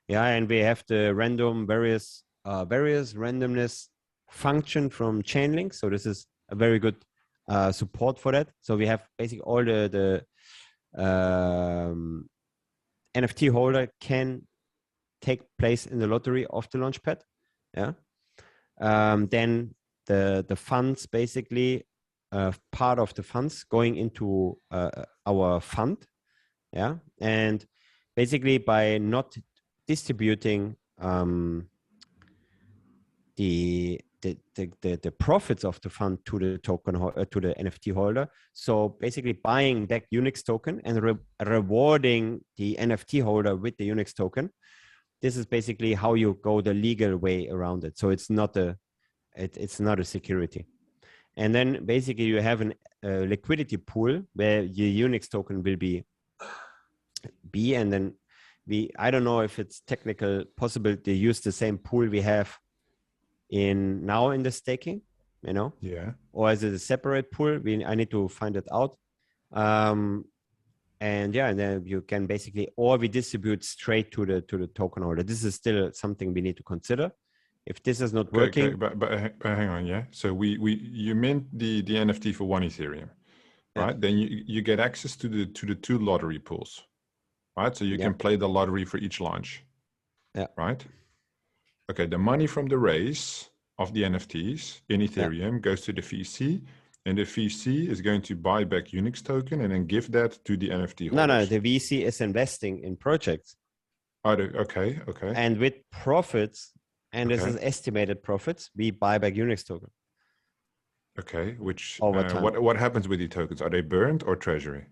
Yeah, and we have the various randomness function from Chainlink. So this is a very good support for that. So we have basically all the NFT holder can take place in the lottery of the Launchpad. Yeah. Then the funds, basically, part of the funds going into our fund. Yeah. And basically by not distributing the profits of the fund to the token to the NFT holder. So basically buying that Unix token and rewarding the NFT holder with the Unix token. This is basically how you go the legal way around it. So it's not a security. And then basically you have a liquidity pool where your Unix token will be, and then I don't know if it's technical possible to use the same pool we have in the staking, you know? Yeah. Or is it a separate pool? I need to find it out. And yeah, and then you can basically, or we distribute straight to the token holder. This is still something we need to consider. If this is not working, but hang on, yeah. So you mint the NFT for 1 Ethereum, right? Then you get access to the 2 lottery pools, right? So you can play the lottery for each launch, right? Okay, the money from the raise of the NFTs in Ethereum goes to the VC, and the VC is going to buy back Unix token and then give that to the NFT holders. No, the VC is investing in projects. Okay. And with profits, and this is estimated profits, we buy back Unix token. Okay, which over time. What happens with the tokens? Are they burned or treasury?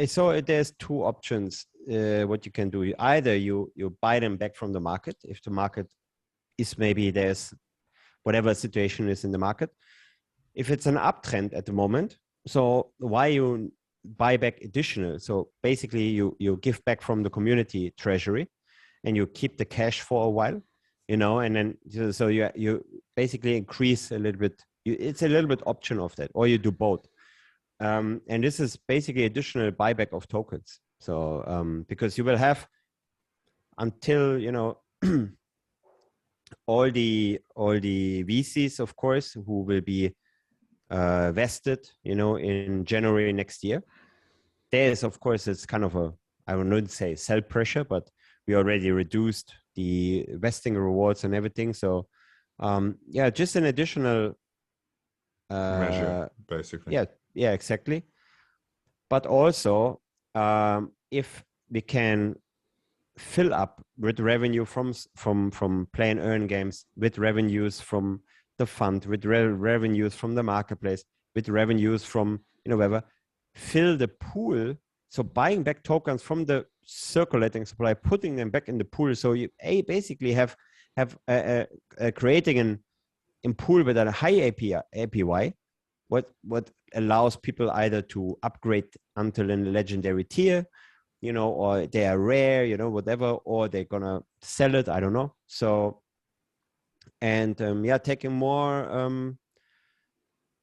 So there's 2 options. What you can do: either you buy them back from the market if the market is, maybe there's whatever situation is in the market. If it's an uptrend at the moment, so why you buy back additional? So basically you give back from the community treasury and you keep the cash for a while, you know, and then so you basically increase a little bit. It's a little bit option of that, or you do both. And this is basically additional buyback of tokens. So because you will have until, you know, all the VCs, of course, who will be vested, you know, in January next year. There is, of course, it's kind of I wouldn't say sell pressure, but we already reduced the vesting rewards and everything. So just an additional measure, basically. Yeah, exactly. But also, if we can fill up with revenue from play and earn games, with revenues from the fund, with revenues from the marketplace, with revenues from, whatever, fill the pool. So buying back tokens from the circulating supply, putting them back in the pool. So you basically have creating a pool with a high APY, what allows people either to upgrade until a legendary tier, or they are rare, whatever, or they're gonna sell it. I don't know. So, and taking more.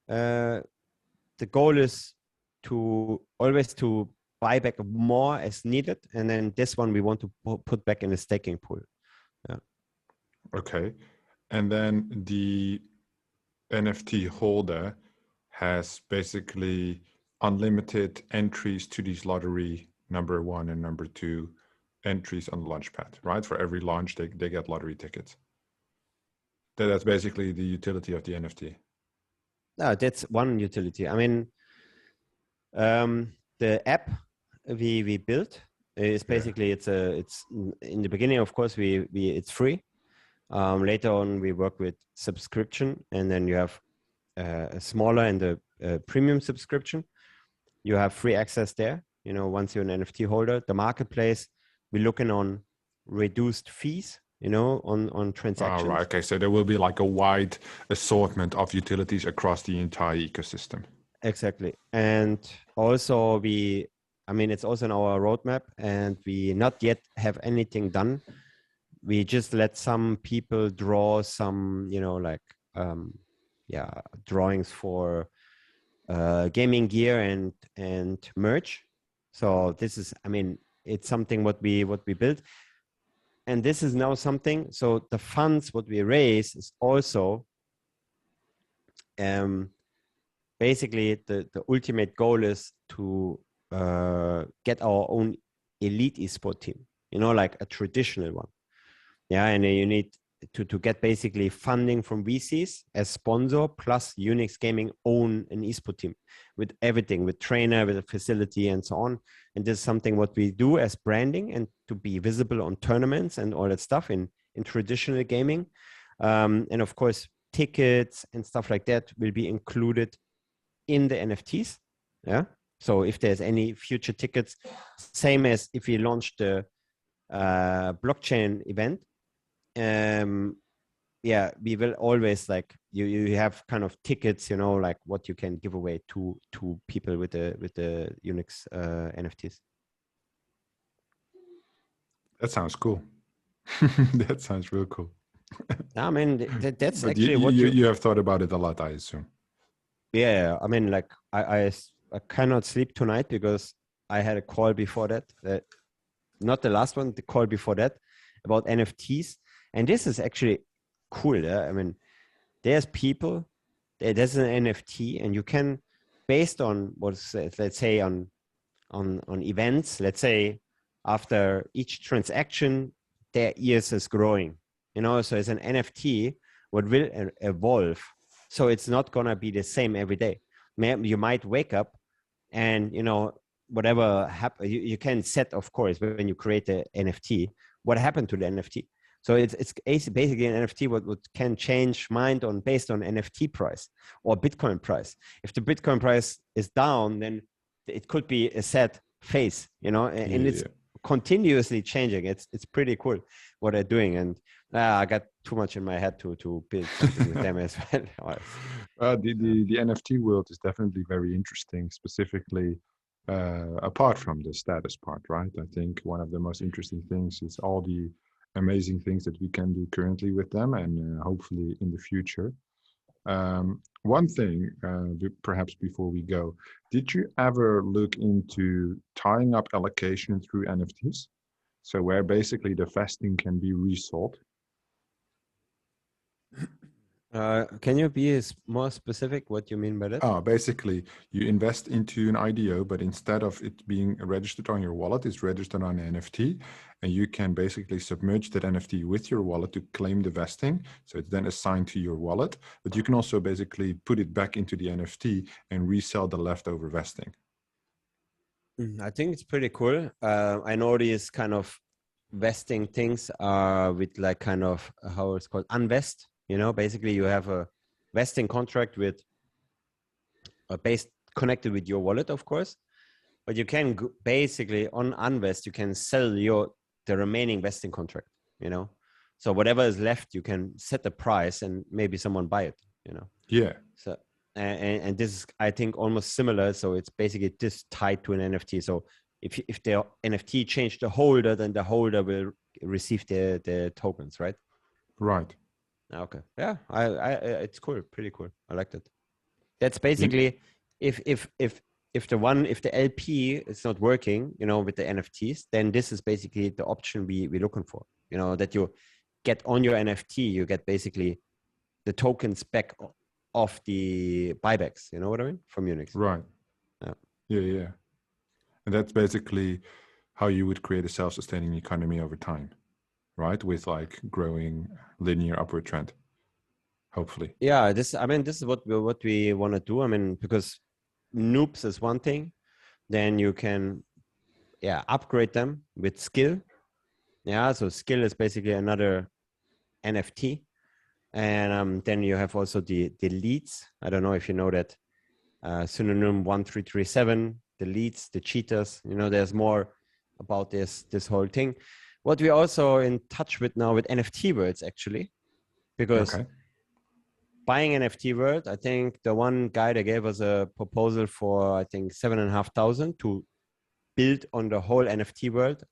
The goal is to always to buy back more as needed, and then this one we want to put back in the staking pool. Yeah. Okay, and then the NFT holder has basically unlimited entries to these lottery number 1 and number 2 entries on the Launchpad, right? For every launch, they get lottery tickets. That's basically the utility of the NFT. No, that's one utility. I mean, the app we built is basically it's in the beginning, of course, it's free. Later on, we work with subscription, and then you have a smaller and a premium subscription. You have free access there. Once you're an NFT holder, the marketplace, we're looking on reduced fees, on transactions. Right. Okay. So there will be like a wide assortment of utilities across the entire ecosystem. Exactly. And also it's also in our roadmap, and we not yet have anything done. We just let some people draw some, drawings for gaming gear and merch. So this is, it's something what we built. And this is now something, so the funds, what we raise is also basically the ultimate goal is to get our own elite esport team, like a traditional one. Yeah, and you need to get basically funding from VCs as sponsor, plus Unix Gaming own an esport team with everything, with trainer, with a facility, and so on. And this is something what we do as branding, and to be visible on tournaments and all that stuff in traditional gaming. And of course, tickets and stuff like that will be included in the NFTs. Yeah. So if there's any future tickets, same as if we launch the blockchain event, we will always like you have kind of tickets, like what you can give away to people with the Unix NFTs. That sounds cool. That sounds real cool. I mean, that's but actually what you have thought about it a lot, I assume. Yeah, I mean, like I cannot sleep tonight because I had a call before that, not the last one, the call before that, about NFTs. And this is actually cool. Yeah? I mean, there's people, there's an NFT, and you can, based on what's, let's say on events, let's say after each transaction, their EOS is growing, so it's an NFT what will evolve. So it's not gonna be the same every day. You might wake up and, whatever happen, you can set, of course, when you create the NFT, what happened to the NFT. So it's basically an NFT what can change mind on based on NFT price or Bitcoin price. If the Bitcoin price is down, then it could be a sad face, and it's continuously changing. It's pretty cool what they're doing. And I got too much in my head to build something with them as well. The NFT world is definitely very interesting, specifically apart from the status part, right? I think one of the most interesting things is all the amazing things that we can do currently with them, and hopefully in the future. One thing, perhaps before we go, did you ever look into tying up allocation through NFTs? So where basically the vesting can be resold? Can you be more specific what you mean by that? Basically, you invest into an IDO, but instead of it being registered on your wallet, it's registered on an NFT, and you can basically submerge that NFT with your wallet to claim the vesting. So it's then assigned to your wallet, but you can also basically put it back into the NFT and resell the leftover vesting. I think it's pretty cool. I know these kind of vesting things are with like kind of how it's called unvest. Basically you have vesting contract with based connected with your wallet, of course. But you can basically on unvest, you can sell the remaining vesting contract, you know. So whatever is left, you can set the price and maybe someone buy it, you know. Yeah. So and this is, I think, almost similar. So it's basically just tied to an NFT. So if the NFT change the holder, then the holder will receive the tokens, right? Right. Okay. Yeah. I it's cool. Pretty cool. I liked it. That's basically if the LP is not working, you know, with the NFTs, then this is basically the option we're looking for. You know, that you get on your NFT, you get basically the tokens back of the buybacks. You know what I mean? From Unix. Right. Yeah. Yeah. And that's basically how you would create a self-sustaining economy over time, right? With like growing linear upward trend, hopefully. Yeah. This is what we want to do. I mean, because noobs is one thing, then you can, upgrade them with skill. Yeah. So skill is basically another NFT. And then you have also the leads. I don't know if you know that synonym 1337, the leads, the cheaters. You know, there's more about this whole thing. What we're also in touch with now with NFT worlds, actually, because buying NFT world, I think the one guy that gave us a proposal for, I think, 7,500 to build on the whole NFT world,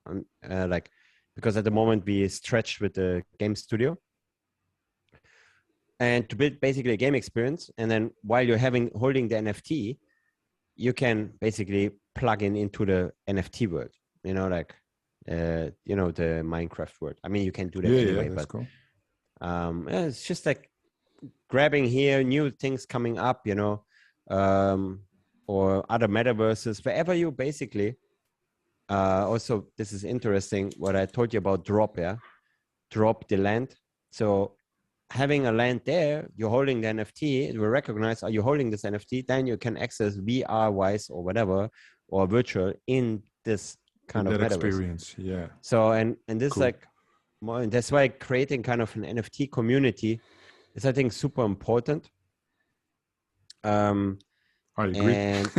because at the moment we stretched with the game studio. And to build basically a game experience, and then while you're holding the NFT, you can basically plug into the NFT world. You know, like the Minecraft world. I mean, you can do that anyway, but cool. It's just like grabbing here new things coming up, you know, or other metaverses, wherever you basically. Also, this is interesting. What I told you about drop the land. So having a land there, you're holding the NFT, it will recognize, are you holding this NFT? Then you can access VR wise or whatever, or virtual in this kind of metaverse experience. Yeah. So, and this cool. that's why creating kind of an NFT community is, I think, super important. I agree. And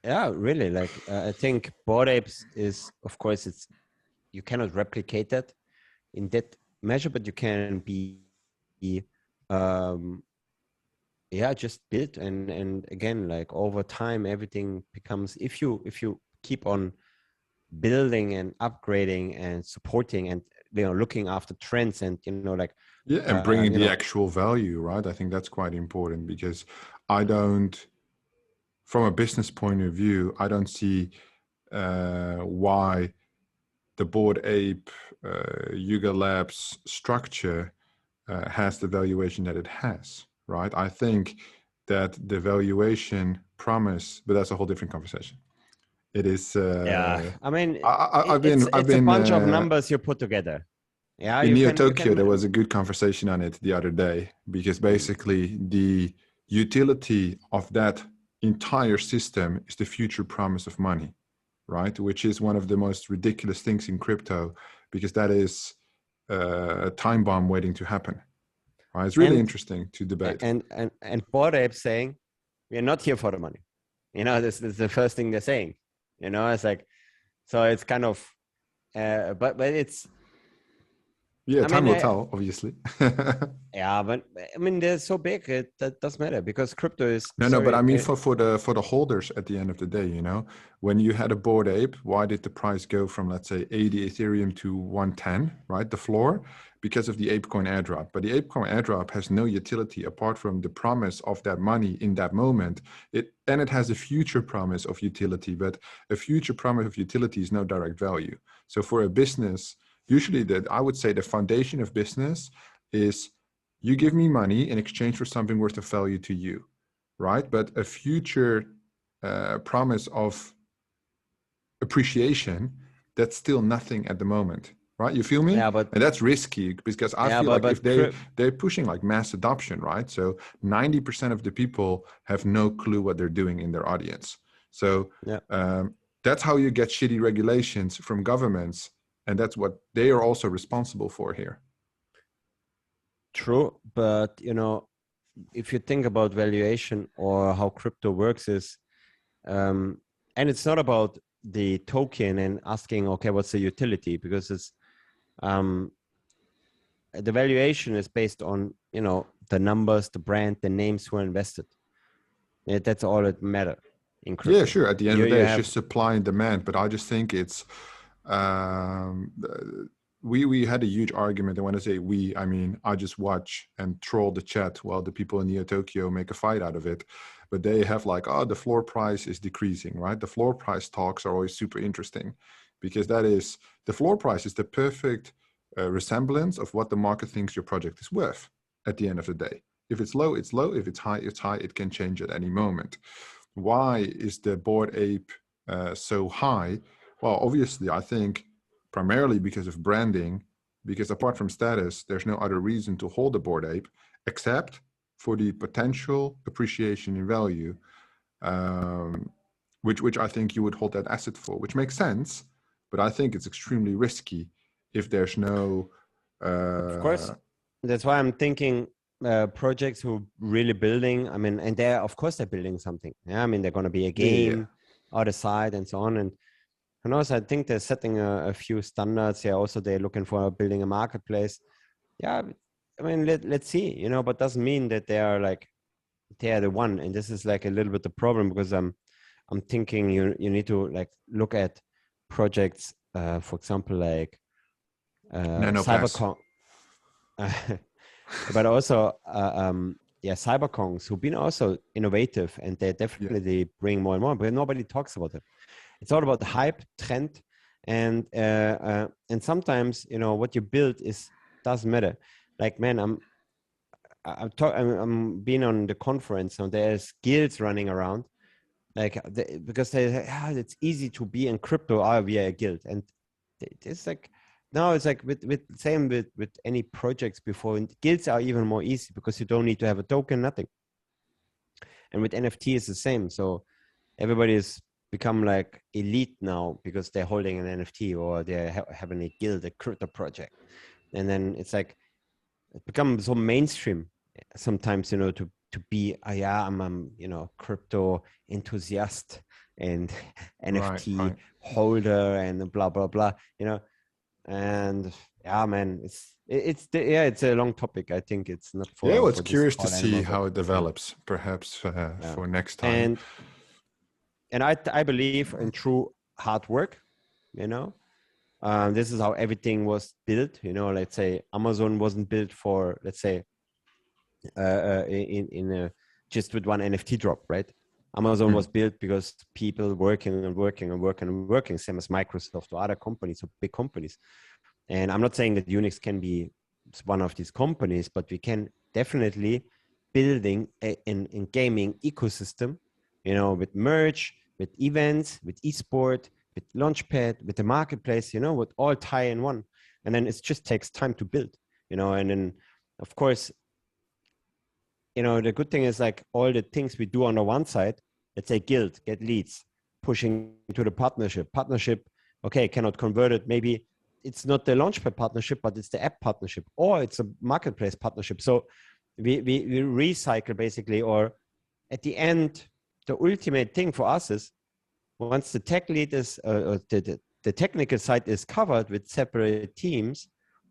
yeah, really, like, I think Bored Apes is, of course, you cannot replicate that in that measure, but you can just build and again, like over time, everything becomes, if you keep on building and upgrading and supporting and, you know, looking after trends and, you know, like and bringing the actual value, right? I think that's quite important, because from a business point of view, I don't see why the Bored Ape Yuga Labs structure has the valuation that it has, right? I think that the valuation promise, but that's a whole different conversation. It is. I mean, it's a bunch of numbers you put together. Yeah, in Neo Tokyo, there was a good conversation on it the other day, because basically the utility of that entire system is the future promise of money, right? Which is one of the most ridiculous things in crypto, because that is a time bomb waiting to happen. Right? It's really interesting to debate. And Bored Ape saying, we are not here for the money. You know, this is the first thing they're saying. You know, it's like, so it's kind of, but it's. Yeah, time will tell, obviously. Yeah, but I mean, they're so big, that doesn't matter, because crypto is. No, but I mean, for the holders at the end of the day, you know, when you had a Bored Ape, why did the price go from, let's say, 80 Ethereum to 110, right? The floor, because of the ApeCoin airdrop. But the ApeCoin airdrop has no utility apart from the promise of that money in that moment. It has a future promise of utility, but a future promise of utility is no direct value. So for a business, usually I would say the foundation of business is you give me money in exchange for something worth of value to you, right? But a future promise of appreciation, that's still nothing at the moment, right? You feel me? Yeah, but and that's risky, because I feel like if they're pushing like mass adoption, right? So 90% of the people have no clue what they're doing in their audience. So that's how you get shitty regulations from governments. And that's what they are also responsible for here. True, but, you know, if you think about valuation or how crypto works is, and it's not about the token and asking, okay, what's the utility? Because it's, the valuation is based on, you know, the numbers, the brand, the names who are invested. That's all that matter in crypto. Yeah, sure. At the end You of the day, it's have, just supply and demand. But I just think it's we had a huge argument, and when I say we, I mean I just watch and troll the chat while the people in Neo Tokyo make a fight out of it. But they have like, oh, the floor price is decreasing, right? The floor price talks are always super interesting, because that is, the floor price is the perfect resemblance of what the market thinks your project is worth at the end of the day. If it's low, it's low. If it's high, it's high. It can change at any moment. Why is the Bored Ape so high? Well, obviously, I think primarily because of branding, because apart from status, there's no other reason to hold a Bored Ape except for the potential appreciation in value, which I think you would hold that asset for, which makes sense, but I think it's extremely risky if there's no... of course, that's why I'm thinking projects who really building, I mean, and they're, of course, they're building something. Yeah, I mean, they're going to be a game out of sight and so on. And who knows, I think they're setting a few standards here. Also, they're looking for building a marketplace. Yeah, I mean, let's see, you know, but doesn't mean that they are like, they are the one. And this is like a little bit the problem, because I'm thinking you need to like look at projects, for example, like Cybercon, but also yeah, Cybercons who've been also innovative, and they definitely bring more and more, but nobody talks about it. It's all about the hype, trend, and sometimes, you know, what you build doesn't matter. Like, man, I'm being on the conference, and there's guilds running around, like because it's easy to be in crypto. We are a guild, and it's like, no, it's like with any projects before. And guilds are even more easy because you don't need to have a token, nothing. And with NFT it's the same. So everybody is become like elite now because they're holding an NFT, or they're having a guild, a crypto project. And then it's like, it becomes so mainstream sometimes, you know, to be, I'm you know, crypto enthusiast and NFT holder and blah, blah, blah, you know. And yeah, man, it's a long topic. I think it's not for... Yeah, well, it's curious to see how it develops, perhaps for next time. And I believe in true hard work, you know. This is how everything was built, you know. Let's say Amazon wasn't built for, let's say, just with one NFT drop, right? Amazon was built because people working and working and working and working, same as Microsoft or other companies or big companies. And I'm not saying that Unix can be one of these companies, but we can definitely building in gaming ecosystem, you know, with merge, with events, with esport, with Launchpad, with the marketplace, you know, with all tie in one. And then it just takes time to build, you know. And then, of course, you know, the good thing is like all the things we do on the one side, let's say guild, get leads, pushing to the partnership, okay, cannot convert it. Maybe it's not the Launchpad partnership, but it's the app partnership, or it's a marketplace partnership. So we recycle basically, or at the end, the ultimate thing for us is once the tech lead is, the technical side is covered with separate teams,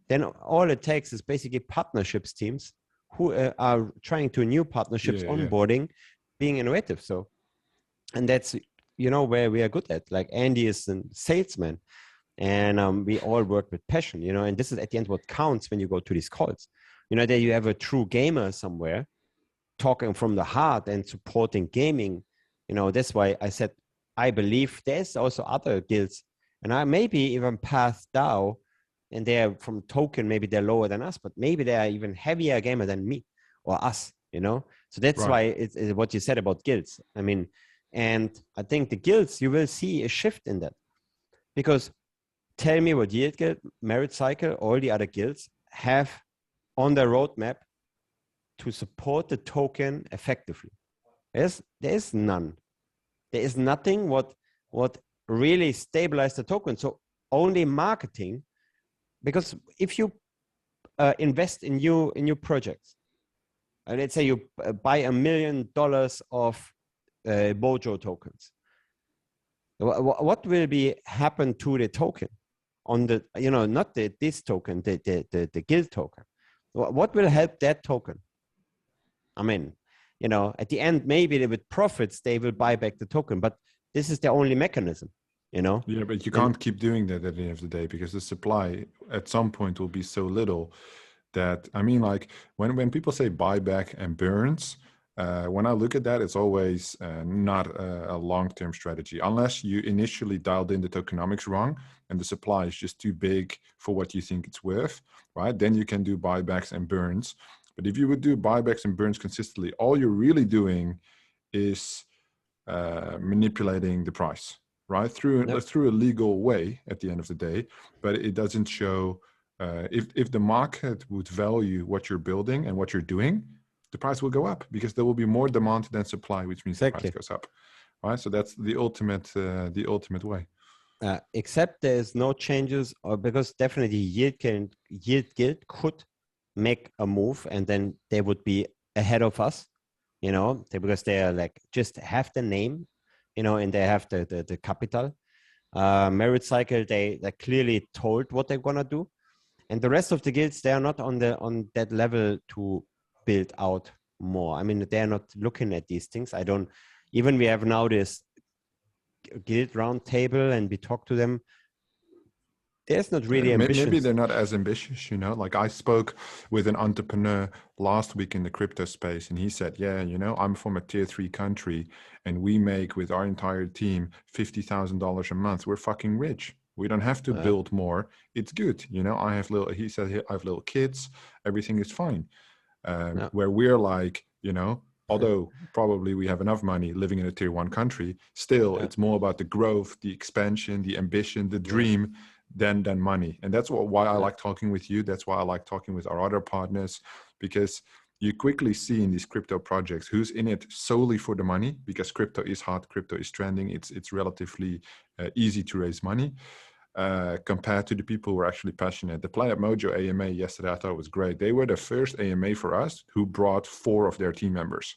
then all it takes is basically partnerships teams who are trying to new partnerships, onboarding, being innovative. So, and that's, you know, where we are good at. Like Andy is a salesman, and we all work with passion, you know, and this is at the end what counts when you go to these calls. You know, that you have a true gamer somewhere talking from the heart and supporting gaming. You know, that's why I said, I believe there's also other guilds, and I maybe even past DAO, and they're from token, maybe they're lower than us, but maybe they are even heavier gamer than me or us, you know? So that's why it's what you said about guilds. I mean, and I think the guilds, you will see a shift in that, because tell me what Yield Guild, Merit Cycle, all the other guilds have on their roadmap to support the token effectively. There is none. There is nothing what really stabilize the token. So only marketing, because if you invest in new projects, let's say you buy $1 million of Mojo tokens. What will be happen to the token on the, you know, not this token, the guild token? What will help that token? I mean, you know, at the end, maybe with profits, they will buy back the token, but this is the only mechanism, you know? Yeah, but you can't keep doing that at the end of the day, because the supply at some point will be so little that, I mean, like when people say buyback and burns, when I look at that, it's always not a long-term strategy, unless you initially dialed in the tokenomics wrong and the supply is just too big for what you think it's worth, right? Then you can do buybacks and burns. But if you would do buybacks and burns consistently, all you're really doing is manipulating the price, right? Through a legal way at the end of the day, but it doesn't show. If the market would value what you're building and what you're doing, the price will go up because there will be more demand than supply, which means the price goes up, right? So that's the ultimate way. Except there's no changes, or because definitely yield guild could make a move, and then they would be ahead of us, you know, because they are like just have the name, you know, and they have the capital. Merit Cycle, they clearly told what they're gonna do, and the rest of the guilds, they are not on that level to build out more. I mean, they're not looking at these things. We have now this guild round table and we talk to them. There's not really ambition. Maybe they're not as ambitious, you know. Like I spoke with an entrepreneur last week in the crypto space, and he said, yeah, you know, I'm from a tier 3 country and we make with our entire team $50,000 a month. We're fucking rich. We don't have to build more. It's good. You know, he said, I have little kids. Everything is fine. Where we're like, you know, although probably we have enough money living in a tier 1 country, still it's more about the growth, the expansion, the ambition, the dream than money. And that's why I like talking with you. That's why I like talking with our other partners, because you quickly see in these crypto projects who's in it solely for the money, because crypto is hot, crypto is trending. It's relatively easy to raise money. Compared to the people who are actually passionate. The Planet Mojo AMA yesterday, I thought it was great. They were the first AMA for us who brought 4 of their team members,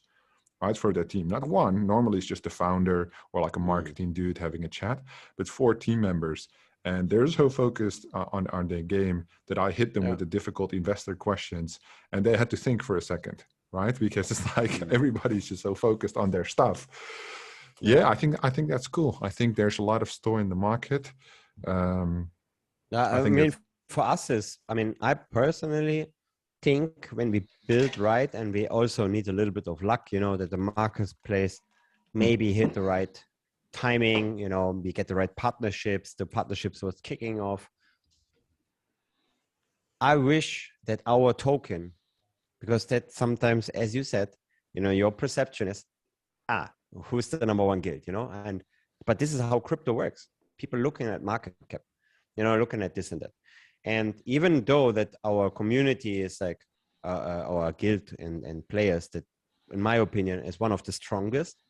right, for their team. Not one. Normally it's just the founder or like a marketing dude having a chat, but 4 team members. And they're so focused on their game that I hit them with the difficult investor questions, and they had to think for a second, right? Because it's like everybody's just so focused on their stuff. Yeah, I think that's cool. I think there's a lot of store in the market. I mean, for us I personally think when we build right, and we also need a little bit of luck, you know, that the marketplace maybe hit the right timing, you know, we get the right partnerships, the partnerships was kicking off. I wish that our token, because that sometimes, as you said, you know, your perception is, who's the number 1 guild, you know, but this is how crypto works. People looking at market cap, you know, looking at this and that. And even though that our community is like our guild and players, that in my opinion is one of the strongest,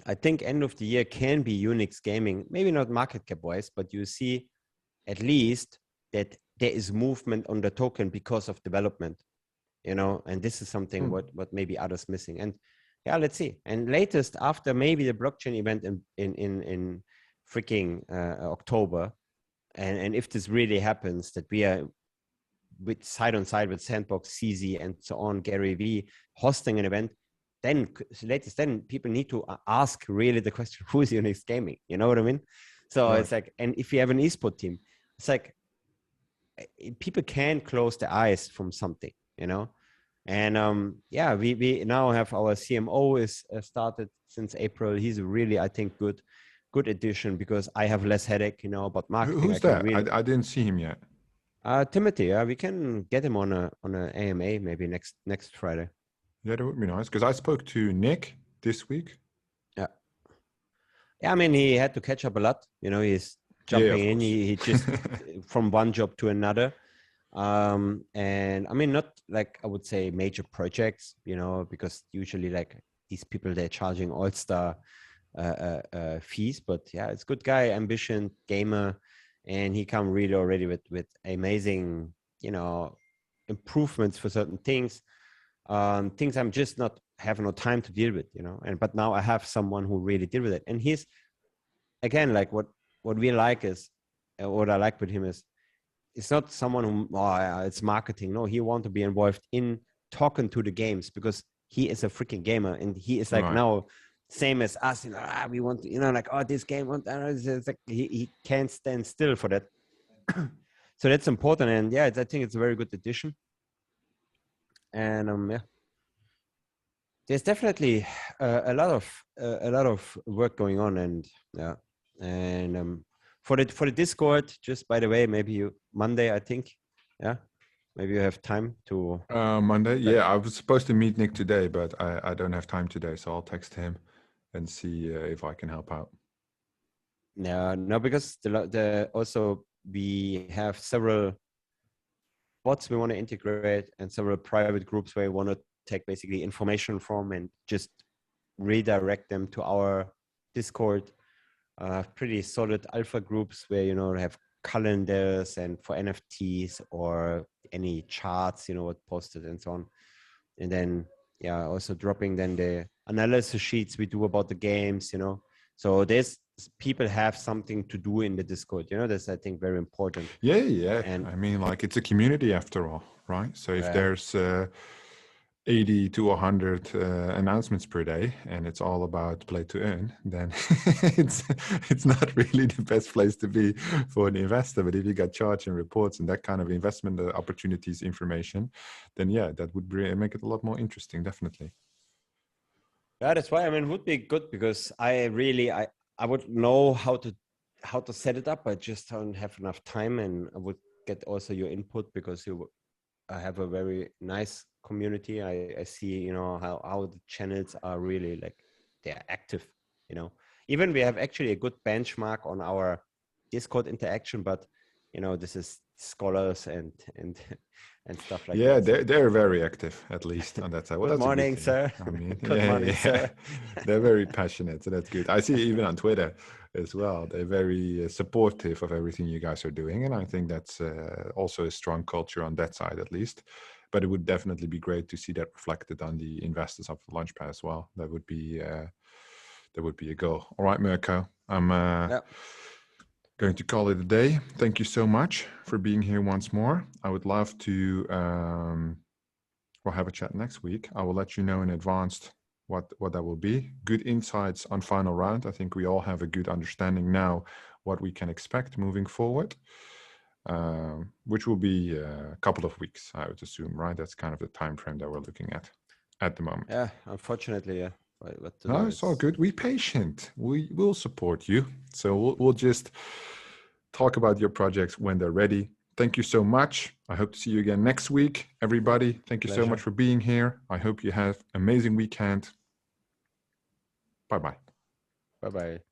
I think end of the year can be Unix gaming, maybe not market cap wise, but you see at least that there is movement on the token because of development, you know, and this is something what maybe others missing. And yeah, let's see. And latest after maybe the blockchain event in freaking October, and if this really happens, that we are with side on side with Sandbox, CZ, and so on, Gary V hosting an event, then people need to ask really the question, who is Unix gaming? You know what I mean? So it's like, and if you have an esport team, it's like people can close their eyes from something, you know. And we now have our CMO is started since April. He's really, I think, good addition, because I have less headache, you know, about marketing. Who's that? Really... I didn't see him yet. Timothy. We can get him on a AMA maybe next Friday. Yeah, that would be nice, because I spoke to Nick this week. Yeah, I mean, he had to catch up a lot. You know, he's jumping in. He just from one job to another. And I mean, not like I would say major projects, you know, because usually like these people, they're charging all-star fees, but yeah, it's good guy, ambition, gamer, and he come really already with amazing, you know, improvements for certain things, things I'm just not have no time to deal with, you know. And but now I have someone who really deal with it. And he's again like what we like is, what I like with him is, it's not someone who it's marketing. No, he want to be involved in talking to the games because he is a freaking gamer and he is like Right. now same as us, you know, we want to, you know, like, oh, this game, it's like he can't stand still for that. So that's important. And yeah, I think it's a very good addition. And yeah, there's definitely a lot of work going on. And yeah, and for the Discord, just by the way, maybe you Monday, I think, yeah, maybe you have time to Monday. Yeah, I was supposed to meet Nick today, but I don't have time today, so I'll text him and see if I can help out. Yeah, no, because the also we have several bots we want to integrate and several private groups where we want to take basically information from and just redirect them to our Discord. Pretty solid alpha groups where, you know, have calendars and for NFTs or any charts, you know, what posted and so on. And then, yeah, also dropping then the analysis sheets we do about the games, you know. So there's people have something to do in the Discord, you know, that's, I think, very important. Yeah. And I mean, like, it's a community after all, right? So if there's 80 to 100 announcements per day and it's all about play to earn, then it's not really the best place to be for an investor. But if you got charts and reports and that kind of investment opportunities information, then yeah, that would make it a lot more interesting, definitely. yeah, that's why, I mean, it would be good because I would know how to set it up. I just don't have enough time, and I would get also your input because I have a very nice community. I see, you know, how the channels are really like, they're active, you know. Even we have actually a good benchmark on our Discord interaction, but you know, this is scholars and stuff like yeah, that. they're very active, at least on that side. Well, Good that's a good morning, thing. sir. I mean, Good morning, sir. They're very passionate, so that's good. I see even on Twitter as well. They're very supportive of everything you guys are doing, and I think that's also a strong culture on that side, at least. But it would definitely be great to see that reflected on the investors of the Launchpad as well. That would be a goal. All right, Mirko, I'm going to call it a day. Thank you so much for being here once more. I would love to we'll have a chat next week. I will let you know in advance what that will be. Good insights on Final Round. I think we all have a good understanding now what we can expect moving forward, which will be a couple of weeks, I would assume, right? That's kind of the time frame that we're looking at the moment. Yeah, unfortunately, yeah. But no, it's all good. We're patient. We will support you. So we'll just talk about your projects when they're ready. Thank you so much. I hope to see you again next week. Everybody, thank you so much for being here. I hope you have an amazing weekend. Bye-bye. Bye-bye.